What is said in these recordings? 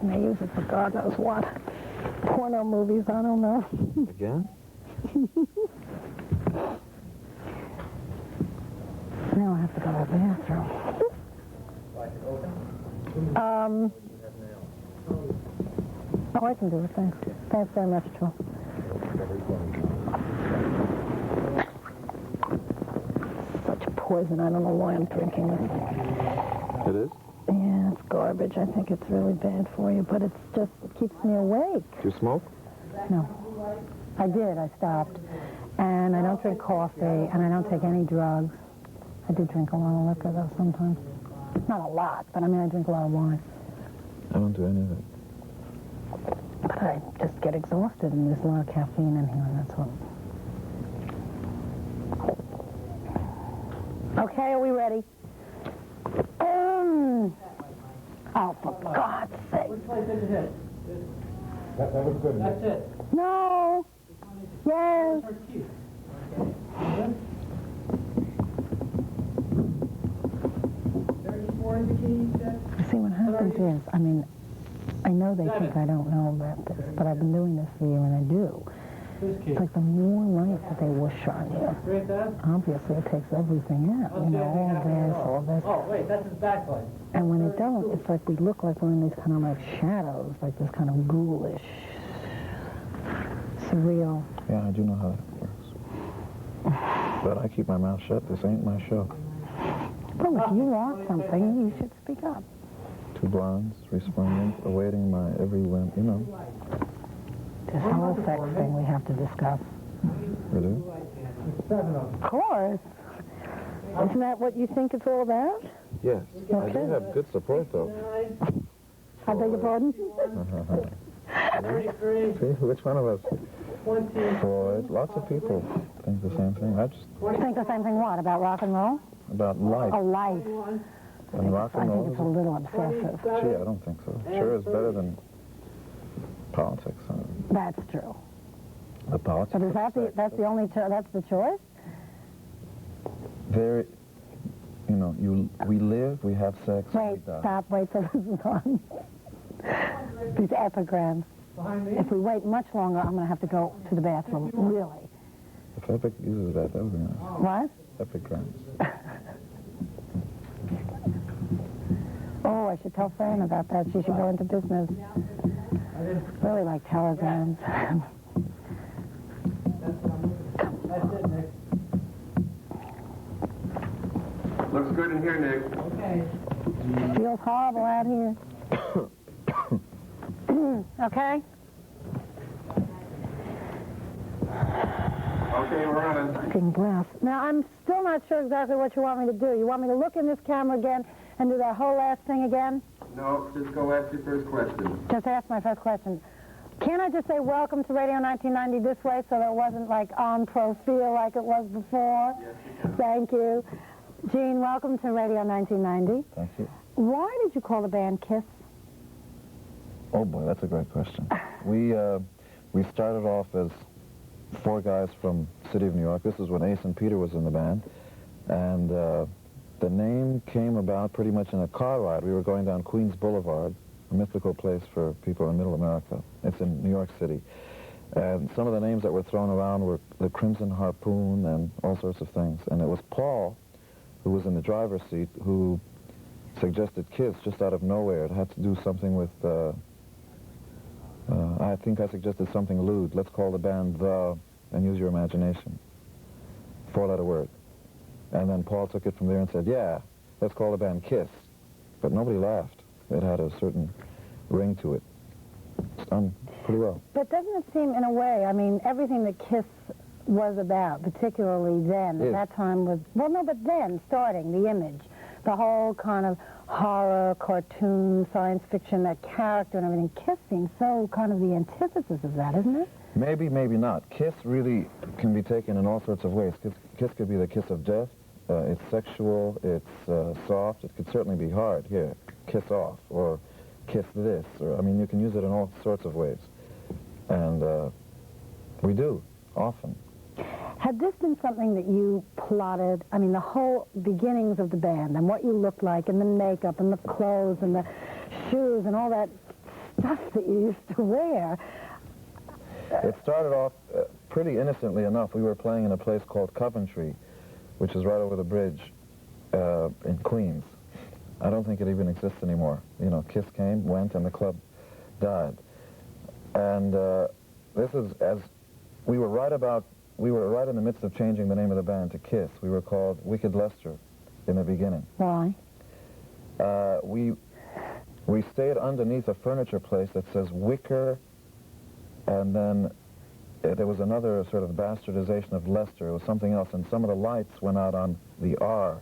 And they use it for God knows what. Porno movies, I don't know. Again? Now I have to go to the bathroom. Oh, I can do it, thanks. Thanks very much, Joel. Such poison, I don't know why I'm drinking this. It is? Yeah, it's garbage. I think it's really bad for you, but it keeps me awake. Do you smoke? No. I did, I stopped. And I don't drink coffee, and I don't take any drugs. I do drink a lot of liquor, though, sometimes. Not a lot, but I mean, I drink a lot of wine. I don't do any of it. But I just get exhausted, and there's a lot of caffeine in here, and that's what. Okay, are we ready? Oh, for God's sake. Which way did it hit? That was good. That's it. No. Yes. Okay. See, what happens is, I mean, I know they think I don't know about this, but I've been doing this for you, and I do. It's like the more light that they whoosh on you, obviously it takes everything out, you know, all this. Oh, wait, that's his backlight. And when it don't, it's like we look like we're in these kind of like shadows, like this kind of ghoulish, surreal. Yeah, I do know how that works. But I keep my mouth shut. This ain't my show. Well, if you want something, you should speak up. Two blondes, responding, awaiting my every whim, you know. This whole sex thing we have to discuss. Really? Of course. Isn't that what you think it's all about? Yes. I Okay. do have good support, though. I beg your pardon? See, which one of us? Freud. Lots of people think the same thing. I just... Think the same thing what? About rock and roll? About life. Oh, life. And rock I and think roll. it's a little obsessive. Gee, I don't think so. Sure is better than politics. That's true. The politics. But is that that's the only that's the choice? There, you know, we live, we have sex, Wait, we die. stop, wait till this is on. These epigrams. If we wait much longer, I'm going to have to go to the bathroom, really. If Epic uses that would be nice. What? Epigrams. Oh, I should tell Fran about that. She should go into business. Really like telegrams. That's it, Nick. Looks good in here, Nick. Okay. Feels horrible out here. Okay? Okay, we're running. Fucking glass. Now, I'm still not sure exactly what you want me to do. You want me to look in this camera again and do that whole last thing again? No, just go ask your first question. Just ask my first question. Can't I just say welcome to Radio 1990 this way so that it wasn't like on profile like it was before? Yes, you can. Thank you. Gene, welcome to Radio 1990. Thank you. Why did you call the band KISS? Oh boy, that's a great question. We started off as four guys from the city of New York. This is when Ace and Peter was in the band. And the name came about pretty much in a car ride. We were going down Queens Boulevard, a mythical place for people in Middle America. It's in New York City. And some of the names that were thrown around were the Crimson Harpoon and all sorts of things. And it was Paul, who was in the driver's seat, who suggested KISS just out of nowhere. It had to do something with, I think I suggested something lewd. Let's call the band The, and use your imagination. Four-letter word. And then Paul took it from there and said, yeah, let's call the band KISS. But nobody laughed. It had a certain ring to it. It's done pretty well. But doesn't it seem, in a way, I mean, everything that KISS was about, particularly then, at that time was, well, no, but then, starting, the image, the whole kind of horror, cartoon, science fiction, that character and everything, KISS seems so kind of the antithesis of that, isn't it? Maybe, maybe not. KISS really can be taken in all sorts of ways. KISS could be the kiss of death. It's sexual, it's soft. It could certainly be hard. Here, kiss off, or kiss this. Or I mean, you can use it in all sorts of ways. And we do, often. Had this been something that you plotted, I mean, the whole beginnings of the band and what you looked like and the makeup and the clothes and the shoes and all that stuff that you used to wear. It started off pretty innocently enough. We were playing in a place called Coventry, which is right over the bridge in Queens. I don't think it even exists anymore. You know, KISS came, went, and the club died. And this is as we were right in the midst of changing the name of the band to KISS. We were called Wicked Lester in the beginning. Why? We stayed underneath a furniture place that says Wicker, and then there was another sort of bastardization of Lester. It was something else, and some of the lights went out on the R.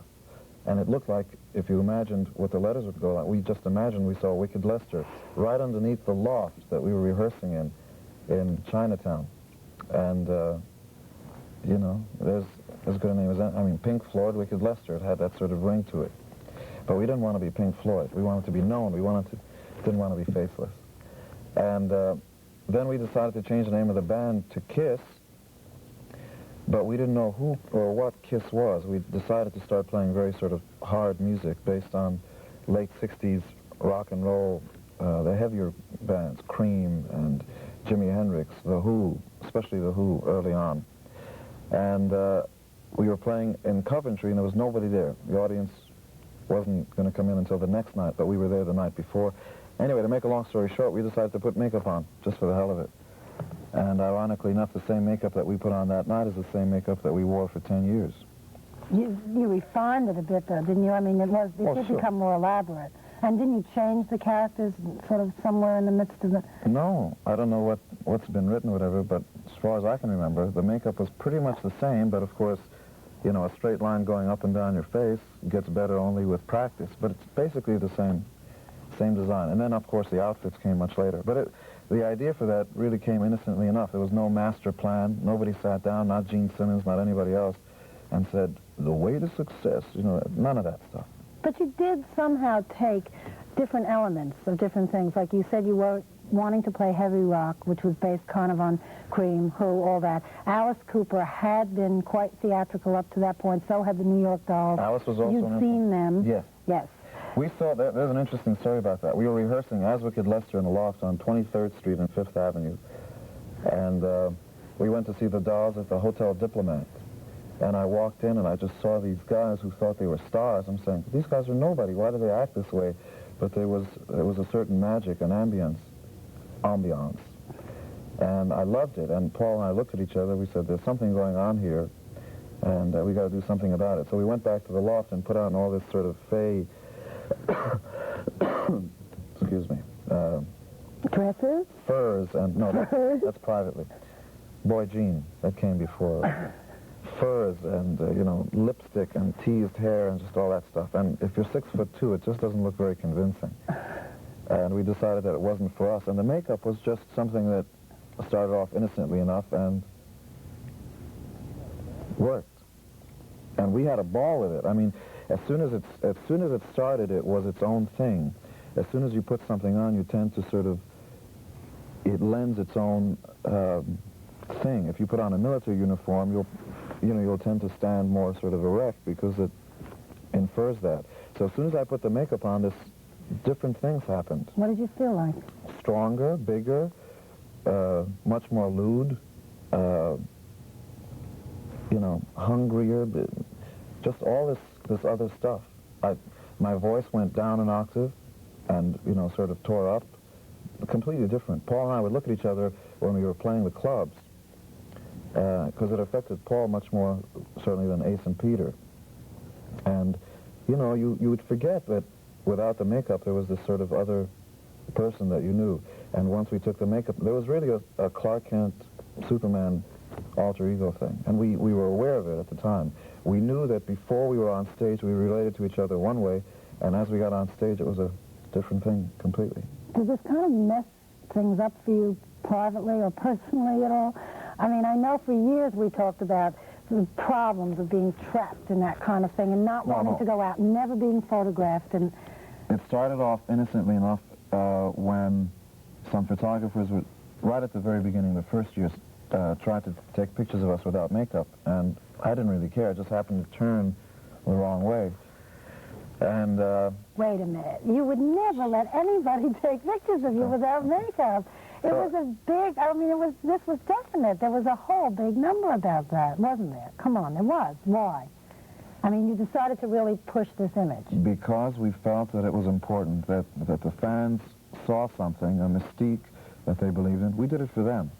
And it looked like, if you imagined what the letters would go like, we just imagined we saw Wicked Lester right underneath the loft that we were rehearsing in Chinatown. And, you know, there's as good a name as that. I mean, Pink Floyd, Wicked Lester, it had that sort of ring to it. But we didn't want to be Pink Floyd. We wanted to be known. Didn't want to be faceless. And then we decided to change the name of the band to KISS, but we didn't know who or what KISS was. We decided to start playing very sort of hard music based on late 60s rock and roll, the heavier bands, Cream and Jimi Hendrix, The Who, especially The Who early on. And we were playing in Coventry, and there was nobody there. The audience wasn't going to come in until the next night, but we were there the night before. Anyway, to make a long story short, we decided to put makeup on, just for the hell of it. And ironically enough, the same makeup that we put on that night is the same makeup that we wore for 10 years. You refined it a bit, though, didn't you? I mean, it did sure. become more elaborate. And didn't you change the characters sort of somewhere in the midst of the... No, I don't know what's been written or whatever, but as far as I can remember, the makeup was pretty much the same, but of course, you know, a straight line going up and down your face gets better only with practice, but it's basically the same design. And then, of course, the outfits came much later. But the idea for that really came innocently enough. There was no master plan. Nobody sat down, not Gene Simmons, not anybody else, and said, the way to success, you know, none of that stuff. But you did somehow take different elements of different things. Like you said, you were wanting to play heavy rock, which was based kind of on Cream, Who, all that. Alice Cooper had been quite theatrical up to that point. So had the New York Dolls. Alice was also You'd seen them. Yes. Yes. We saw that. There's an interesting story about that. We were rehearsing as Wicked Lester in the loft on 23rd Street and 5th Avenue. And we went to see the Dolls at the Hotel Diplomat. And I walked in and I just saw these guys who thought they were stars. I'm saying, these guys are nobody. Why do they act this way? But there was a certain magic, an ambience. And I loved it. And Paul and I looked at each other. We said, there's something going on here, and we got to do something about it. So we went back to the loft and put on all this sort of fey, excuse me, Dresses? furs, and no, that's privately. Boy Jean, that came before. Furs and, you know, lipstick and teased hair and just all that stuff. And if you're 6'2", it just doesn't look very convincing. And we decided that it wasn't for us. And the makeup was just something that started off innocently enough and worked. And we had a ball with it. I mean, as soon as it started, it was its own thing. As soon as you put something on, you tend to sort of, it lends its own thing. If you put on a military uniform, you'll tend to stand more sort of erect because it infers that. So as soon as I put the makeup on, different things happened. What did you feel like? Stronger, bigger, much more lewd, you know, hungrier, just all this other stuff. My voice went down an octave and, you know, sort of tore up. Completely different. Paul and I would look at each other when we were playing the clubs, because it affected Paul much more, certainly, than Ace and Peter. And, you know, you would forget that without the makeup, there was this sort of other person that you knew. And once we took the makeup, there was really a Clark Kent, Superman alter ego thing. And we were aware of it at the time. We knew that before we were on stage, we related to each other one way, and as we got on stage, it was a different thing completely. Does this kind of mess things up for you privately or personally at all? I mean, I know for years we talked about the problems of being trapped in that kind of thing and not wanting to go out, never being photographed. And it started off innocently enough when some photographers were, right at the very beginning, the first years, tried to take pictures of us without makeup. And I didn't really care. I just happened to turn the wrong way. And Wait a minute. You would never let anybody take pictures of you without makeup. It was a big, I mean, this was definite. There was a whole big number about that, wasn't there? Come on, there was. Why? I mean, you decided to really push this image. because we felt that it was important that the fans saw something, a mystique that they believed in. We did it for them.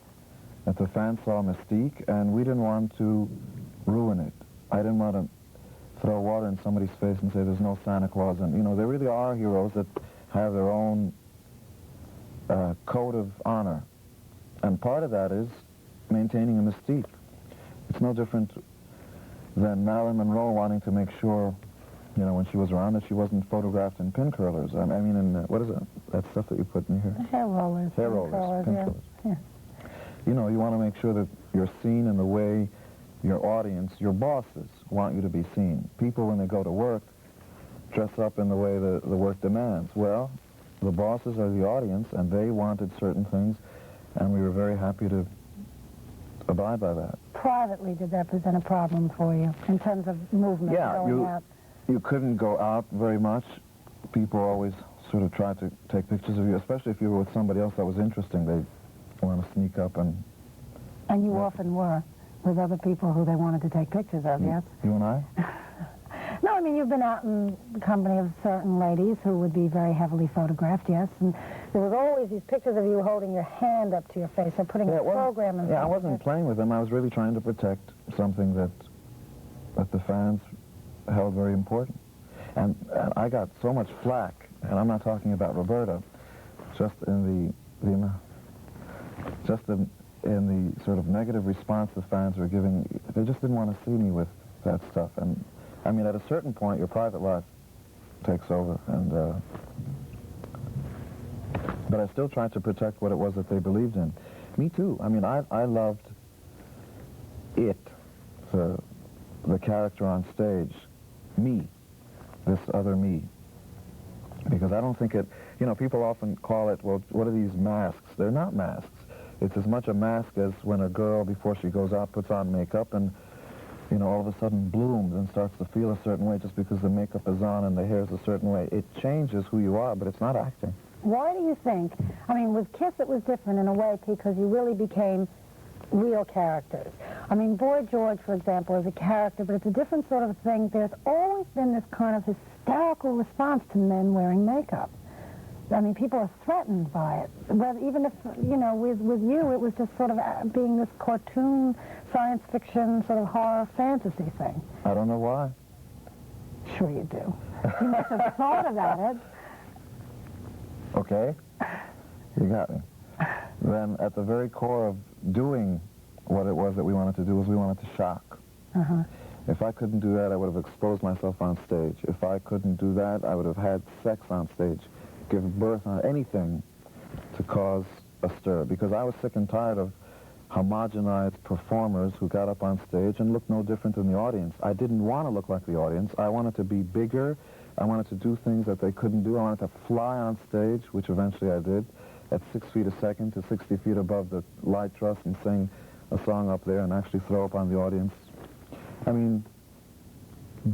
That the fans saw a mystique, and we didn't want to ruin it. I didn't want to throw water in somebody's face and say there's no Santa Claus. And, you know, there really are heroes that have their own code of honor. And part of that is maintaining a mystique. It's no different than Marilyn Monroe wanting to make sure, you know, when she was around, that she wasn't photographed in pin curlers. I mean, in, what is it? That stuff that you put in your hair? Hair rollers. Hair rollers, pin yeah. curlers. Yeah. You know, you want to make sure that you're seen in the way your audience, your bosses, want you to be seen. People, when they go to work, dress up in the way the work demands. Well, the bosses are the audience, and they wanted certain things, and we were very happy to abide by that. Privately, did that present a problem for you in terms of movement going out? You couldn't go out very much. People always sort of tried to take pictures of you, especially if you were with somebody else that was interesting. They'd want to sneak up and... And you often were with other people who they wanted to take pictures of, yes? You and I? No, I mean, you've been out in the company of certain ladies who would be very heavily photographed, yes, and there was always these pictures of you holding your hand up to your face or putting a program in. Yeah, I wasn't playing with them. I was really trying to protect something that the fans held very important. And I got so much flack, and I'm not talking about Roberta, just in the sort of negative response the fans were giving. They just didn't want to see me with that stuff. And I mean, at a certain point, your private life takes over, and but I still tried to protect what it was that they believed in. Me too. I mean, I loved it, the character on stage, me, this other me, because I don't think it, you know, people often call it, well, what are these masks? They're not masks. It's as much a mask as when a girl, before she goes out, puts on makeup and, you know, all of a sudden blooms and starts to feel a certain way just because the makeup is on and the hair is a certain way. It changes who you are, but it's not acting. Why do you think, I mean, with KISS it was different in a way because you really became real characters. I mean, Boy George, for example, is a character, but it's a different sort of thing. There's always been this kind of hysterical response to men wearing makeup. I mean, people are threatened by it. Whether, even if, you know, with you, it was just sort of being this cartoon, science fiction, sort of horror fantasy thing. I don't know why. Sure you do. You must have thought about it. Okay, you got me. Then at the very core of doing what it was that we wanted to do was we wanted to shock. Uh-huh. If I couldn't do that, I would have exposed myself on stage. If I couldn't do that, I would have had sex on stage, give birth on anything to cause a stir. Because I was sick and tired of homogenized performers who got up on stage and looked no different than the audience. I didn't want to look like the audience. I wanted to be bigger. I wanted to do things that they couldn't do. I wanted to fly on stage, which eventually I did, at 6 feet a second to 60 feet above the light truss and sing a song up there and actually throw up on the audience. I mean,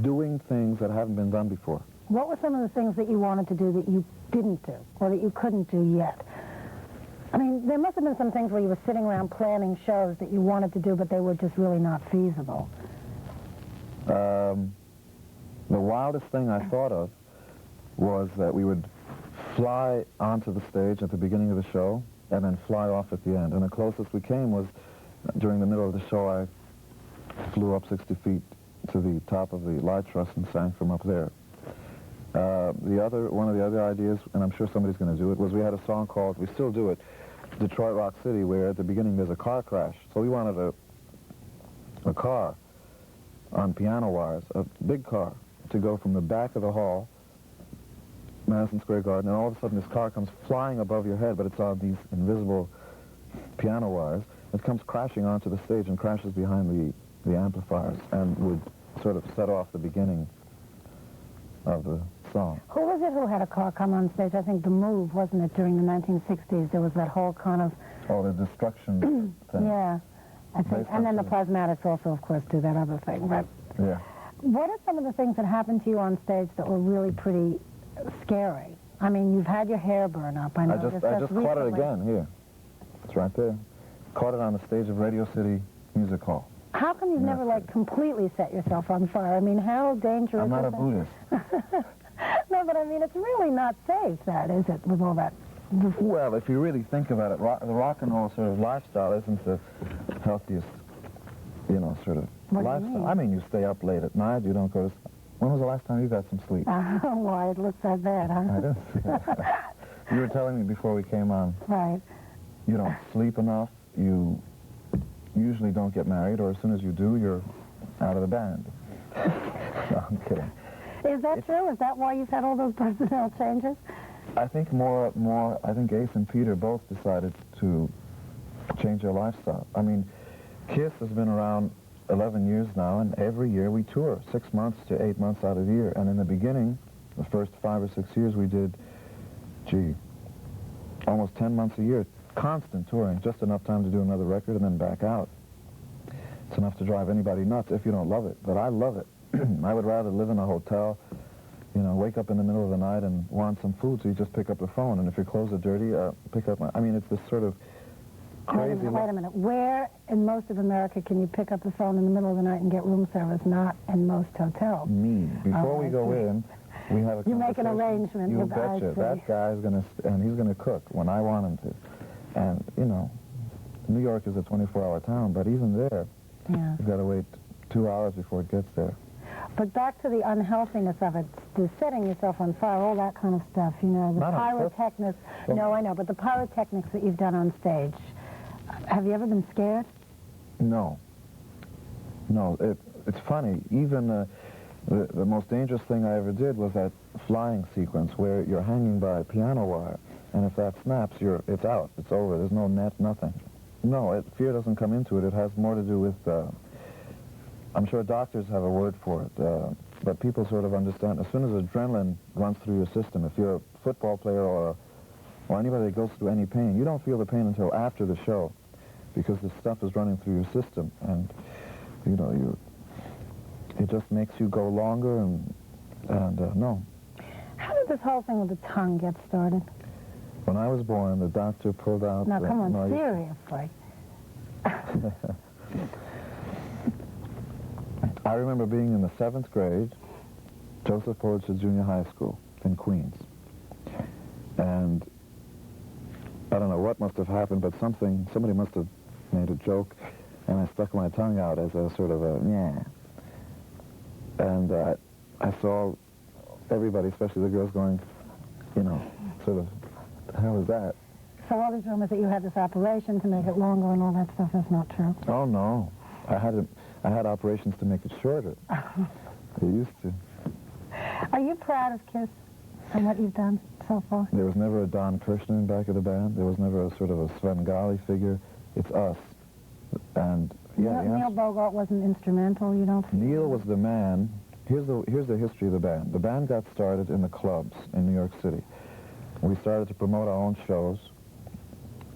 doing things that haven't been done before. What were some of the things that you wanted to do that you didn't do or that you couldn't do yet? I mean, there must have been some things where you were sitting around planning shows that you wanted to do, but they were just really not feasible. The wildest thing I thought of was that we would fly onto the stage at the beginning of the show and then fly off at the end. And the closest we came was during the middle of the show, I flew up 60 feet to the top of the light truss and sang from up there. One of the other ideas, and I'm sure somebody's going to do it, was we had a song called, we still do it, Detroit Rock City, where at the beginning there's a car crash. So we wanted a car on piano wires, a big car, to go from the back of the hall, Madison Square Garden, and all of a sudden this car comes flying above your head, but it's on these invisible piano wires. It comes crashing onto the stage and crashes behind the amplifiers and would sort of set off the beginning of the song. Who was it who had a car come on stage? I think The Move, wasn't it, during the 1960s? There was that whole kind of... Oh, the destruction thing. Yeah, I think. And then the Plasmatics also, of course, do that other thing, right? Yeah. What are some of the things that happened to you on stage that were really pretty scary? I mean, you've had your hair burn up. I know. I just caught it again, here. It's right there. Caught it on the stage of Radio City Music Hall. How come you've never, like, completely set yourself on fire? I mean, how dangerous I'm not is a Buddhist. No, but I mean, it's really not safe, that, is it, with all that? Well, if you really think about it, the rock and roll sort of lifestyle isn't the healthiest, you know, sort of lifestyle. I mean, you stay up late at night, you don't go to... When was the last time you got some sleep? Oh, why, it looks that bad, huh? I didn't see that. You were telling me before we came on. Right. You don't sleep enough, you usually don't get married, or as soon as you do, you're out of the band. No, I'm kidding. Is that true? Is that why you've had all those personnel changes? I think I think Ace and Peter both decided to change their lifestyle. I mean, KISS has been around 11 years now, and every year we tour, 6 months to 8 months out of the year. And in the beginning, the first 5 or 6 years, we did, almost 10 months a year, constant touring, just enough time to do another record and then back out. It's enough to drive anybody nuts if you don't love it, but I love it. I would rather live in a hotel, you know, wake up in the middle of the night and want some food, so you just pick up the phone, and if your clothes are dirty, pick up I mean, it's this sort of crazy... Wait a minute. Where in most of America can you pick up the phone in the middle of the night and get room service? Not in most hotels. Me. Before we go in, we have a You make an arrangement. You betcha. That guy's going to... And he's going to cook when I want him to. And, you know, New York is a 24-hour town, but even there, you've got to wait 2 hours before it gets there. But back to the unhealthiness of it, the setting yourself on fire, all that kind of stuff, you know, the pyrotechnics. No, I know, but the pyrotechnics that you've done on stage, have you ever been scared? No. No, it's funny. Even the most dangerous thing I ever did was that flying sequence where you're hanging by a piano wire, and if that snaps, it's out. It's over. There's no net, nothing. No, fear doesn't come into it. It has more to do with... I'm sure doctors have a word for it, but people sort of understand. As soon as adrenaline runs through your system, if you're a football player or anybody that goes through any pain, you don't feel the pain until after the show, because the stuff is running through your system, and you know, it just makes you go longer, and no. How did this whole thing with the tongue get started? When I was born, the doctor pulled out... Now, come on, seriously. I remember being in the 7th grade, Joseph Pulitzer Junior High School in Queens. And I don't know what must have happened, but somebody must have made a joke, and I stuck my tongue out as a sort of a, yeah. And I saw everybody, especially the girls, going, you know, sort of, what the hell is that? So all these rumors that you had this operation to make it longer and all that stuff, that's not true? Oh, no. I had operations to make it shorter. They used to. Are you proud of KISS and what you've done so far? There was never a Don Kirshner in back of the band. There was never a sort of a Svengali figure. It's us. And yeah, Neil Bogart wasn't instrumental, you don't think? Neil was the man. Here's the history of the band. The band got started in the clubs in New York City. We started to promote our own shows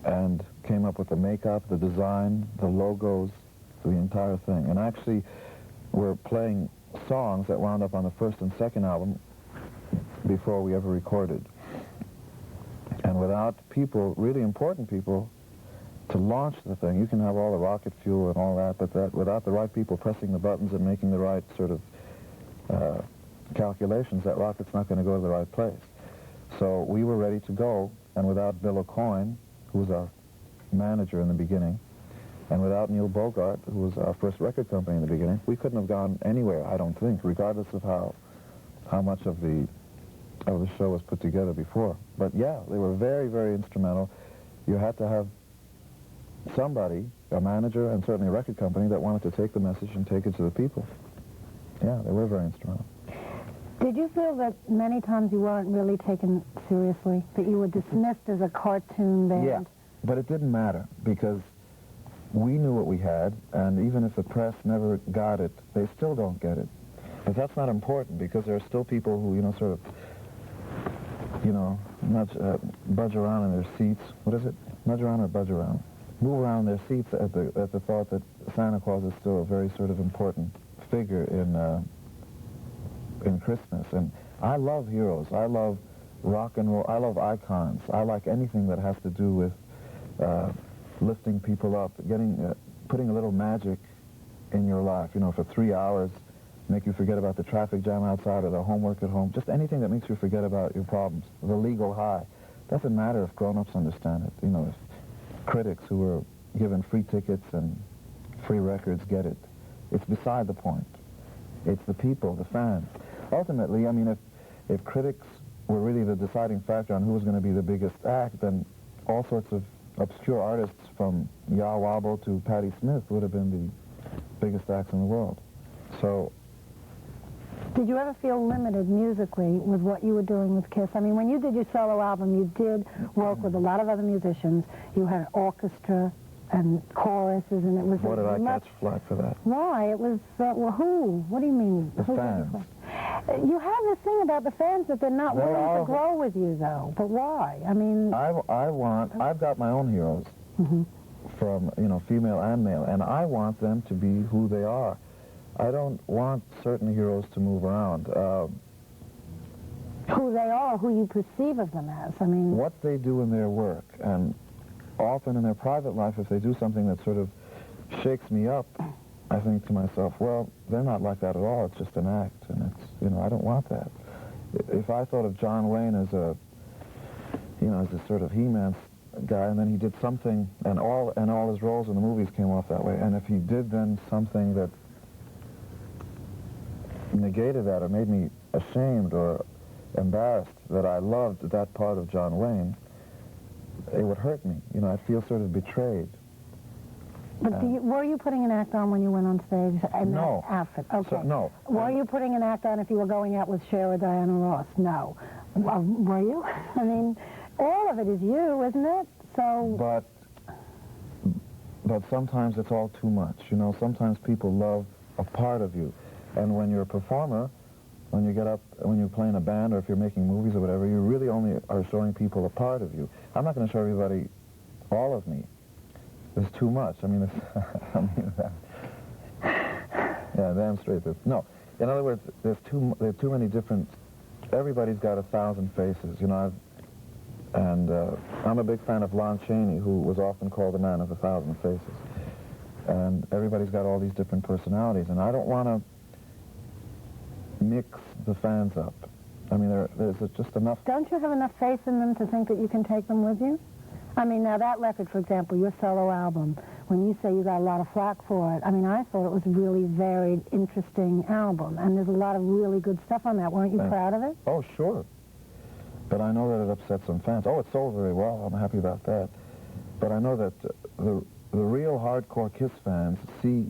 and came up with the makeup, the design, the logos, the entire thing. And actually, we're playing songs that wound up on the first and second album before we ever recorded. And without people, really important people, to launch the thing, you can have all the rocket fuel and all that, but without the right people pressing the buttons and making the right sort of calculations, that rocket's not going to go to the right place. So we were ready to go, and without Bill O'Coin, who was our manager in the beginning, and without Neil Bogart, who was our first record company in the beginning, we couldn't have gone anywhere, I don't think, regardless of how much of the show was put together before. But yeah, they were very, very instrumental. You had to have somebody, a manager, and certainly a record company that wanted to take the message and take it to the people. Yeah, they were very instrumental. Did you feel that many times you weren't really taken seriously, that you were dismissed as a cartoon band? Yeah, but it didn't matter, because we knew what we had, and even if the press never got it, they still don't get it. But that's not important, because there are still people who, you know, sort of, you know, budge around in their seats. What is it? Nudge around or budge around? Move around their seats at the thought that Santa Claus is still a very sort of important figure in in Christmas. And I love heroes. I love rock and roll. I love icons. I like anything that has to do with lifting people up, putting a little magic in your life, you know, for 3 hours, make you forget about the traffic jam outside or the homework at home, just anything that makes you forget about your problems, the legal high. Doesn't matter if grown-ups understand it. You know, if critics who are given free tickets and free records get it. It's beside the point. It's the people, the fans. Ultimately, I mean, if critics were really the deciding factor on who was going to be the biggest act, then all sorts of obscure artists from Ya Wobble to Patti Smith would have been the biggest acts in the world. So, did you ever feel limited musically with what you were doing with KISS? I mean, when you did your solo album, you did work with a lot of other musicians. You had an orchestra and choruses, and it was... What did I catch flack for that? Why? It was, well, who? What do you mean? The fans. You have this thing about the fans that they're not willing to grow with you, though. But why? I mean... I've got my own heroes, from, you know, female and male, and I want them to be who they are. I don't want certain heroes to move around. Who they are, who you perceive of them as, I mean... What they do in their work, and often in their private life, if they do something that sort of shakes me up, I think to myself, well, they're not like that at all, it's just an act, and it's, you know, I don't want that. If I thought of John Wayne as a, you know, as a sort of He-Man guy, and then he did something, and all his roles in the movies came off that way, and if he did then something that negated that or made me ashamed or embarrassed that I loved that part of John Wayne, it would hurt me. You know, I'd feel sort of betrayed. But were you putting an act on when you went on stage in No. that outfit? Okay. So, no. Were you putting an act on if you were going out with Cher or Diana Ross? No. Were you? I mean, all of it is you, isn't it? So... But sometimes it's all too much. You know, sometimes people love a part of you. And when you're a performer, when you get up, when you're playing a band or if you're making movies or whatever, you really only are showing people a part of you. I'm not going to show everybody all of me. There's too much. I mean, yeah, damn straight. No. In other words, there are too many different... Everybody's got 1,000 faces, you know. I'm a big fan of Lon Chaney, who was often called the man of 1,000 faces. And everybody's got all these different personalities, and I don't want to mix the fans up. I mean, there's just enough... Don't you have enough faith in them to think that you can take them with you? I mean, now that record, for example, your solo album, when you say you got a lot of flack for it, I mean, I thought it was a really varied, interesting album, and there's a lot of really good stuff on that. Weren't you proud of it? Oh, sure. But I know that it upset some fans. Oh, it sold very well. I'm happy about that. But I know that the real hardcore KISS fans see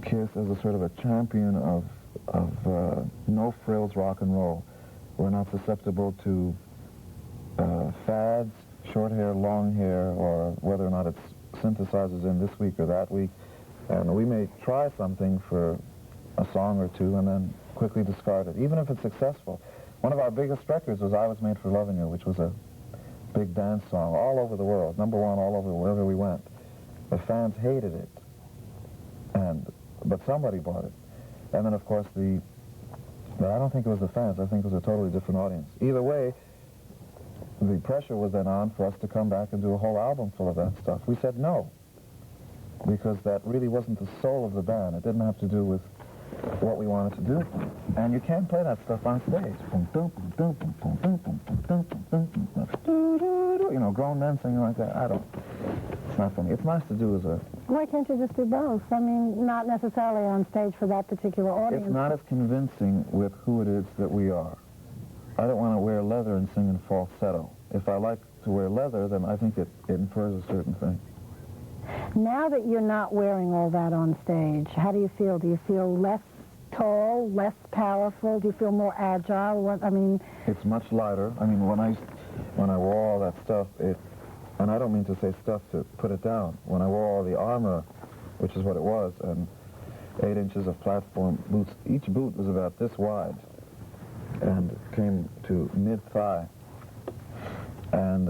KISS as a sort of a champion of no-frills rock and roll. We're not susceptible to fads, short hair, long hair, or whether or not it's synthesizers in this week or that week. And we may try something for a song or two and then quickly discard it, even if it's successful. One of our biggest records was I Was Made for Loving You, which was a big dance song all over the world, #1 all over wherever we went. The fans hated it, but somebody bought it. And then, of course, but I don't think it was the fans. I think it was a totally different audience. Either way, the pressure was then on for us to come back and do a whole album full of that stuff. We said no, because that really wasn't the soul of the band. It didn't have to do with what we wanted to do. And you can't play that stuff on stage. You know, grown men singing like that. It's not funny. It's nice to do as a... Why can't you just do both? I mean, not necessarily on stage for that particular audience. It's not as convincing with who it is that we are. I don't want to wear leather and sing in falsetto. If I like to wear leather, then I think it infers a certain thing. Now that you're not wearing all that on stage, how do you feel? Do you feel less tall, less powerful? Do you feel more agile? I mean... It's much lighter. I mean, when I wore all that stuff, and I don't mean to say stuff to put it down, when I wore all the armor, which is what it was, and 8 inches of platform boots, each boot was about this wide and came to mid-thigh. And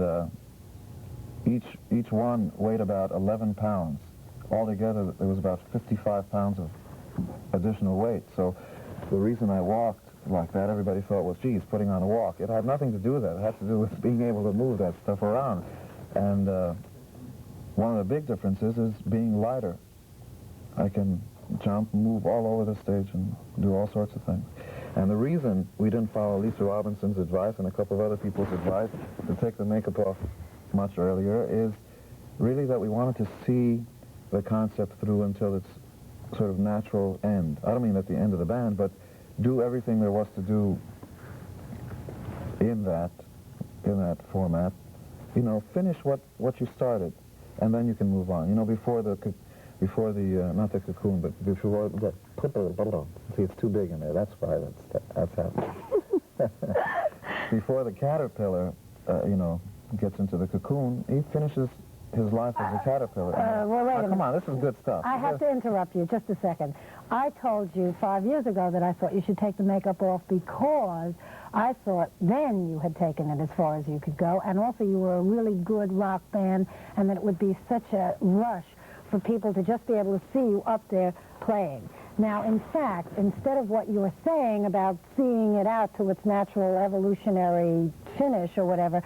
each one weighed about 11 pounds. Altogether, there was about 55 pounds of additional weight. So the reason I walked like that, everybody thought, well, geez, putting on a walk. It had nothing to do with that. It had to do with being able to move that stuff around. And one of the big differences is being lighter. I can jump, move all over the stage, and do all sorts of things. And the reason we didn't follow Lisa Robinson's advice and a couple of other people's advice to take the makeup off much earlier is really that we wanted to see the concept through until its sort of natural end. I don't mean at the end of the band, but do everything there was to do in that format. You know, finish what you started, and then you can move on. You know, before the not the cocoon, but before the see, it's too big in there. That's why that's happening. Before the caterpillar, you know, gets into the cocoon, he finishes his life as a caterpillar. Well, wait a minute. Come on, this is good stuff. I have to interrupt you just a second. I told you 5 years ago that I thought you should take the makeup off because I thought then you had taken it as far as you could go, and also you were a really good rock band, and that it would be such a rush for people to just be able to see you up there playing. Now, in fact, instead of what you were saying about seeing it out to its natural evolutionary finish or whatever,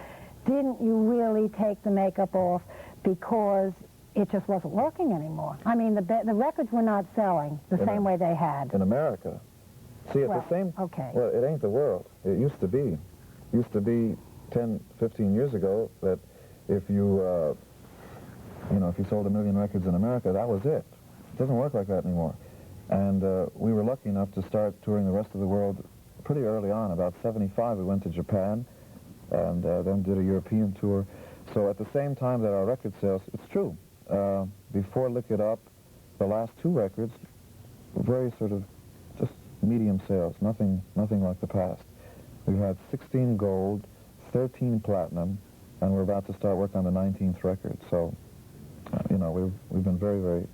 didn't you really take the makeup off because it just wasn't working anymore? I mean, the records were not selling the same way they had. In America. See, at the same... Okay. Well, it ain't the world. It used to be. Used to be 10, 15 years ago that if you, you know, if you sold 1 million records in America, that was it. It doesn't work like that anymore. And we were lucky enough to start touring the rest of the world pretty early on. About 75, we went to Japan and then did a European tour. So at the same time that our record sales, it's true, before Lick It Up, the last 2 records were very sort of just medium sales, nothing like the past. We had 16 gold, 13 platinum, and we're about to start work on the 19th record. So, you know, we've been very, very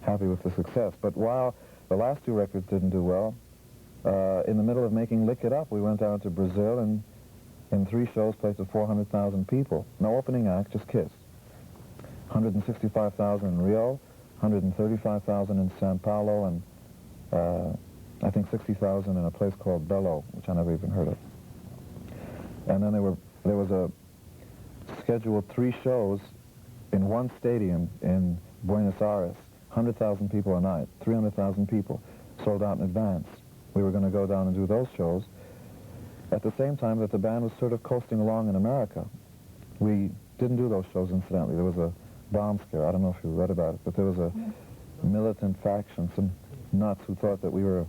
happy with the success. But while the last 2 records didn't do well, in the middle of making Lick It Up, we went out to Brazil and in 3 shows played to 400,000 people. No opening act, just KISS. 165,000 in Rio, 135,000 in Sao Paulo, and I think 60,000 in a place called Belo, which I never even heard of. And then there was a scheduled 3 shows in one stadium in Buenos Aires, 100,000 people a night, 300,000 people, sold out in advance. We were going to go down and do those shows. At the same time that the band was sort of coasting along in America. We didn't do those shows, incidentally. There was a bomb scare. I don't know if you read about it, but there was a militant faction, some nuts who thought that we were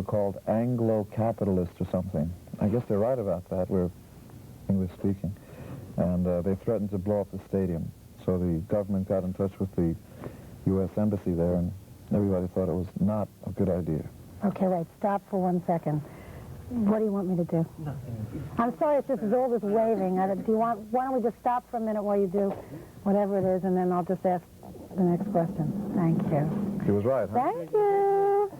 called Anglo-capitalists or something. I guess they're right about that. We're English speaking. And they threatened to blow up the stadium. So the government got in touch with the U.S. Embassy there, and everybody thought it was not a good idea. Okay, wait, stop for 1 second. What do you want me to do? Nothing. I'm sorry, it's just all this waving. Why don't we just stop for a minute while you do whatever it is, and then I'll just ask the next question. Thank you. She was right, huh? Thank you.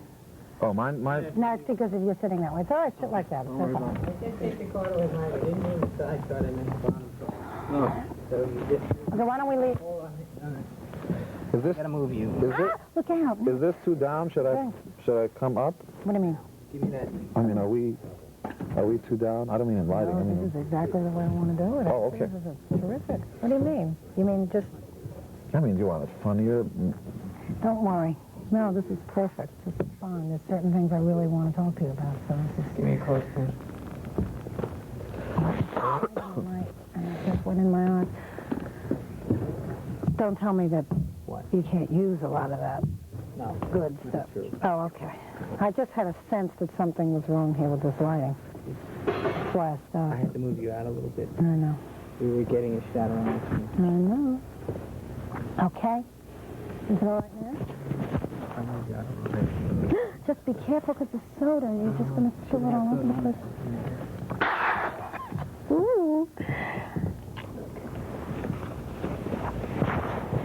Oh, mine... No, it's because if you're sitting that way. It's all right, sit like that. It's okay. I did take the card away, Mike. I didn't move the side card. I meant the bottom card. No. So you just... Okay, why don't we leave? Hold on. Is this... I gotta move you. Look out. Is this too down? Should I come up? What do you mean? Give me that. I mean, are we too down? I don't mean in lighting. I No, mean, this is exactly the way I want to do it. Oh, okay. This is terrific. What do you mean? You mean just... do you want it funnier? Don't worry. No, this is perfect. This is fine. There's certain things I really want to talk to you about, so this is... Give me a close one. I just went in my eye. Don't tell me that What? you can't use a lot of that No. good stuff. True. Oh, okay. I just had a sense that something was wrong here with this lighting. That's why I I stopped. had to move you out a little bit. I know. We were getting a shadow on this I know. Okay. Is it all right now? I moved you out a little bit. Just be careful because the soda, you're just going to spill it all over the place. Ooh.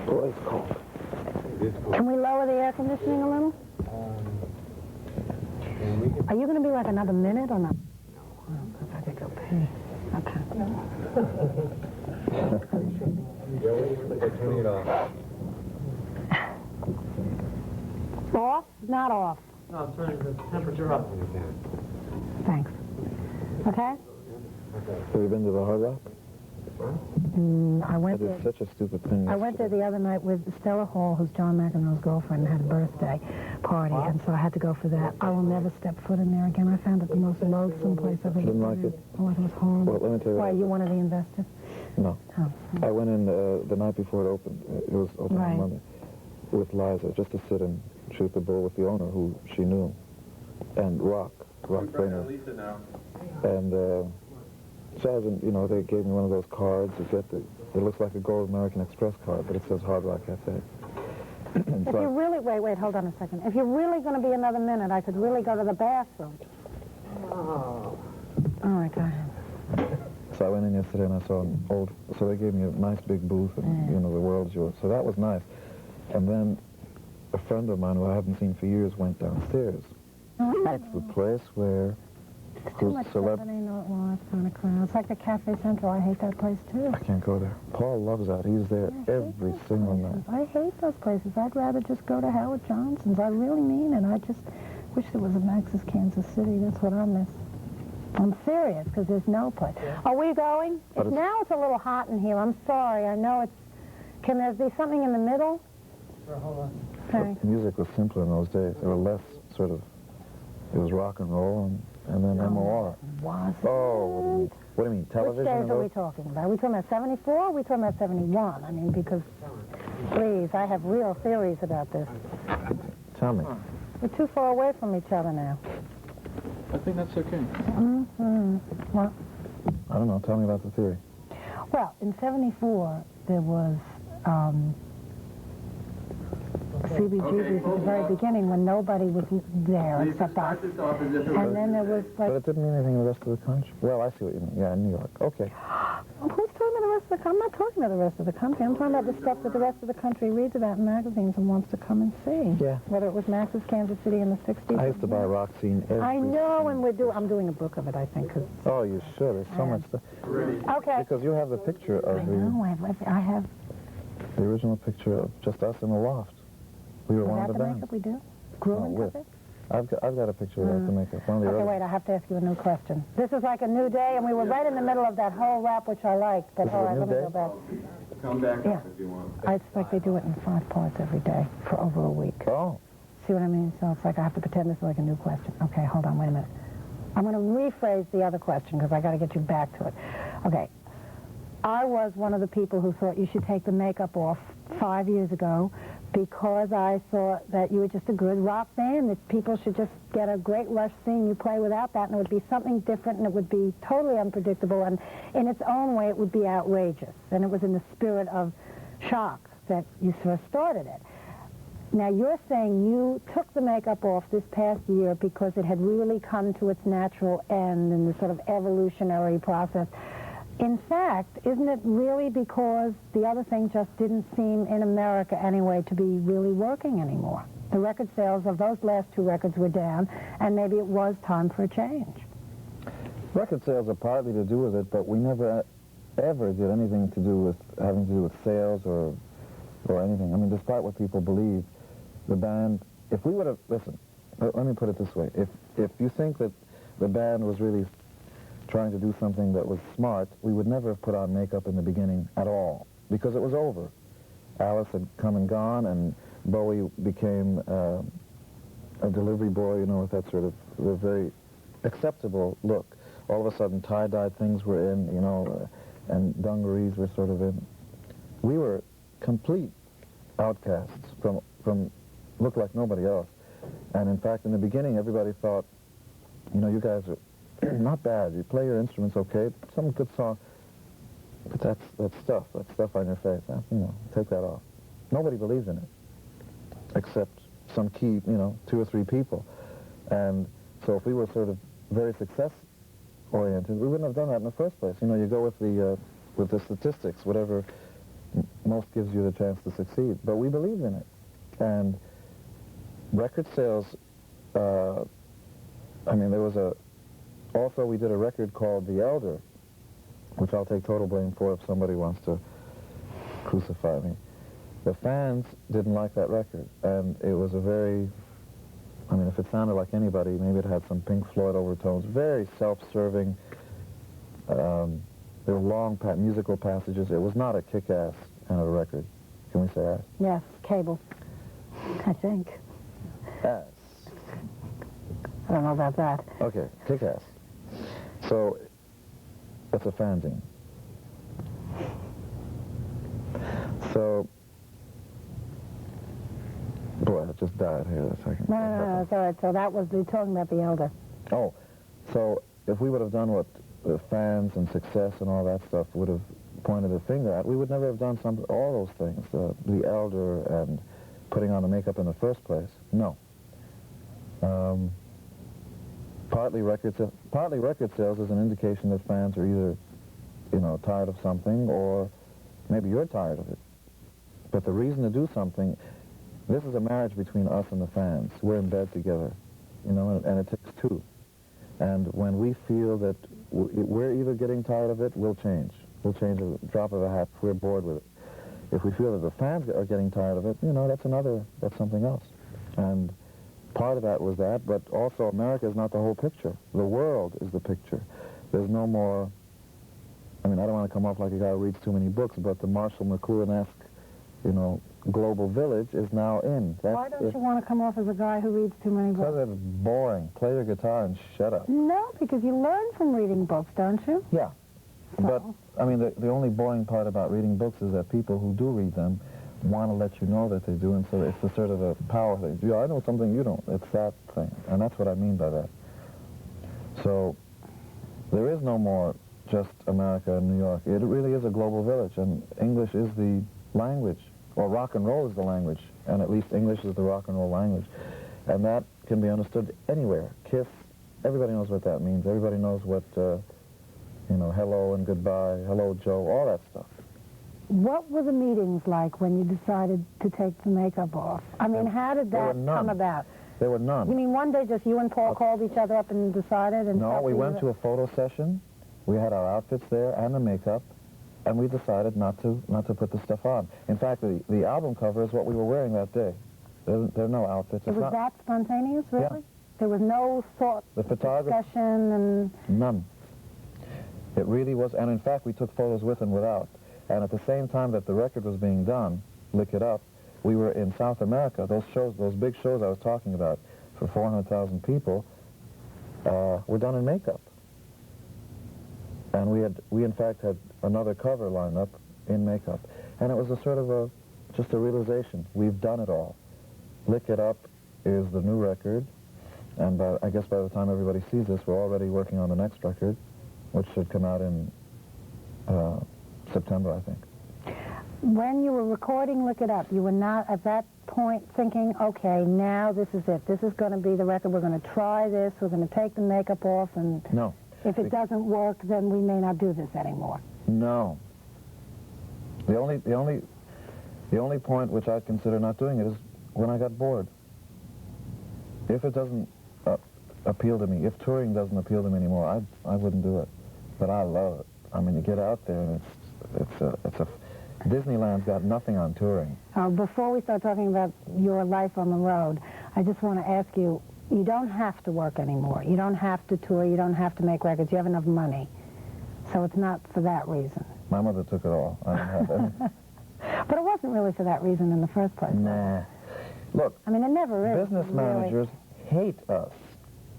Oh, it's cold. Can we lower the air conditioning a little? Are you going to be like another minute or not? No. Oh, because I could go pee. Okay. Turning it off. Off? Not off. No, I'm turning the temperature up. Thanks. Okay? Have you been to the Hard Rock? I went That there. is such a stupid thing. I went there the other night with Stella Hall, who's John McEnroe's girlfriend, and had a birthday party, and so I had to go for that. I will never step foot in there again. I found it the most loathsome place I've ever been. Didn't like it? Oh, it was horrible. Well, let me tell you. Why, you one of the investors? No. Oh. I went in the night before it opened. It was open Right. on Monday with Liza, just to sit and shoot the bull with the owner, who she knew, and Rock Trainer. Lisa now. And so I was in, you know, they gave me one of those cards. You get it looks like a gold American Express card, but it says Hard Rock Cafe. And If so you really, wait, hold on a second. If you're really going to be another minute, I could really go to the bathroom. Oh. All right, go ahead. So I went in yesterday and I saw an old, so they gave me a nice big booth and, you know, the world's yours. So that was nice. And then a friend of mine who I haven't seen for years went downstairs. It's the place where It's too much celebrity, not live kind of crowd. It's like the Cafe Central. I hate that place, too. I can't go there. Paul loves that. He's there every single night. I hate those places. I'd rather just go to Howard Johnson's. I really mean it. I just wish there was a Max's Kansas City. That's what I miss. I'm serious, because there's no place. Yeah. Are we going? Now it's a little hot in here. I'm sorry. I know it's... Can there be something in the middle? Sure, hold on. Thanks. Music was simpler in those days. There were less sort of... It was rock and roll and then MOR. Was it? Oh, what do you mean? Television? Which days are we talking about? Are we talking about 74 or are we talking about 71? I mean, because... Please, I have real theories about this. Tell me. We're too far away from each other now. I think that's okay. Mm-hmm. Well, I don't know. Tell me about the theory. Well, in 74, there was CBGB's at the very beginning when nobody was there except us. And then there was like... But it didn't mean anything in the rest of the country. Well, I see what you mean. Yeah, in New York. Okay. Who's talking about the rest of the country? I'm not talking about the rest of the country. I'm talking about the stuff that the rest of the country reads about in magazines and wants to come and see. Yeah. Whether it was Max's Kansas City in the 60s. I used to buy Rock Scene every... I know, and I'm doing a book of it, I think. Cause, Oh, you should. There's so much stuff. okay. Because you have the picture of I know, I have... the original picture of just us in the loft. We were Was one that of the the bands. makeup we do? Grooming with. of it? I've got a picture of that to make it. One of the Okay, early- wait, I have to ask you a new question. This is like a new day, and we were right in the middle of that whole rap, which I liked. But This is all a right, new let me day? go back. Come back Yeah. up if you want. It's like they do it in 5 parts every day for over a week. Oh. See what I mean? So it's like I have to pretend this is like a new question. Okay, hold on, wait a minute. I'm going to rephrase the other question because I got to get you back to it. Okay. I was one of the people who thought you should take the makeup off 5 years ago because I thought that you were just a good rock band, that people should just get a great rush seeing you play without that, and it would be something different, and it would be totally unpredictable, and in its own way it would be outrageous. And it was in the spirit of shock that you sort of started it. Now, you're saying you took the makeup off this past year because it had really come to its natural end in the sort of evolutionary process. In fact, isn't it really because the other thing just didn't seem, in America anyway, to be really working anymore? The record sales of those last 2 records were down, and maybe it was time for a change. Record sales are partly to do with it, but we never ever did anything to do with having to do with sales or anything. I mean, despite what people believe, the band, if we would have, listen, let me put it this way. If you think that the band was really trying to do something that was smart, we would never have put on makeup in the beginning at all, because it was over. Alice had come and gone, and Bowie became a delivery boy, you know, with that sort of a very acceptable look. All of a sudden, tie-dyed things were in, you know, and dungarees were sort of in. We were complete outcasts from looked like nobody else. And in fact, in the beginning, everybody thought, you know, you guys are not bad. You play your instruments okay. Some good song. But that's stuff on your face. You know, take that off. Nobody believes in it, except some key, you know, 2 or 3 people. And so if we were sort of very success-oriented, we wouldn't have done that in the first place. You know, you go with the statistics, whatever most gives you the chance to succeed. But we believed in it. And record sales, I mean, there was also we did a record called The Elder, which I'll take total blame for if somebody wants to crucify me. The fans didn't like that record, and it was a very I mean, if it sounded like anybody, maybe it had some Pink Floyd overtones. Very self-serving. There were long musical passages. It was not a kick-ass kind of a record. Can we say ass? Yes, cable, I think. Ass. I don't know about that. Okay, kick-ass. So, it's a fanzine. So, boy, I just died here a second. No, it's all right. So that was talking about the elder. Oh, so if we would have done what the fans and success and all that stuff would have pointed a finger at, we would never have done all those things, the elder and putting on the makeup in the first place. No. Partly record sales is an indication that fans are either, tired of something, or maybe you're tired of it. But the reason to do something, this is a marriage between us and the fans. We're in bed together, and it takes two. And when we feel that we're either getting tired of it, we'll change. We'll change a drop of a hat if we're bored with it. If we feel that the fans are getting tired of it, that's something else. And part of that was that, but also America is not the whole picture. The world is the picture. There's no more, I don't want to come off like a guy who reads too many books, but the Marshall McLuhan-esque, global village is now in. Why don't you want to come off as a guy who reads too many books? Because it's boring. Play your guitar and shut up. No, because you learn from reading books, don't you? Yeah. So. But, the only boring part about reading books is that people who do read them want to let you know that they do, and so it's a sort of a power thing. Yeah, I know something you don't. It's that thing. And that's what I mean by that. So there is no more just America and New York. It really is a global village, and English is the language, or rock and roll is the language, and at least English is the rock and roll language. And that can be understood anywhere. KISS, everybody knows what that means. Everybody knows what, hello and goodbye, hello Joe, all that stuff. What were the meetings like when you decided to take the makeup off? How did that come about? There were none. You mean one day just you and Paul called each other up and decided? And no, we went to a photo session. We had our outfits there and the makeup, and we decided not to put the stuff on. In fact, the album cover is what we were wearing that day. There are no outfits. It was that spontaneous, really? Yeah. There was no thought, discussion, and... None. It really was, and in fact, we took photos with and without. And at the same time that the record was being done, Lick It Up, we were in South America. Those big shows I was talking about for 400,000 people, were done in makeup. And we in fact had another cover lined up in makeup. And it was a sort of just a realization. We've done it all. Lick It Up is the new record, and I guess by the time everybody sees this, we're already working on the next record, which should come out in September, I think. When you were recording Lick It Up, you were not at that point thinking, okay, now this is it. This is going to be the record. We're going to try this. We're going to take the makeup off, and no. If it doesn't work, then we may not do this anymore. No. The only point which I'd consider not doing it is when I got bored. If it doesn't appeal to me, if touring doesn't appeal to me anymore, I wouldn't do it. But I love it. You get out there and it's a Disneyland's got nothing on touring. Before we start talking about your life on the road, I just want to ask you, you don't have to work anymore. You don't have to tour. You don't have to make records. You have enough money. So it's not for that reason. My mother took it all. I don't have any. But it wasn't really for that reason in the first place. Nah. Look, it never is. Business managers hate us.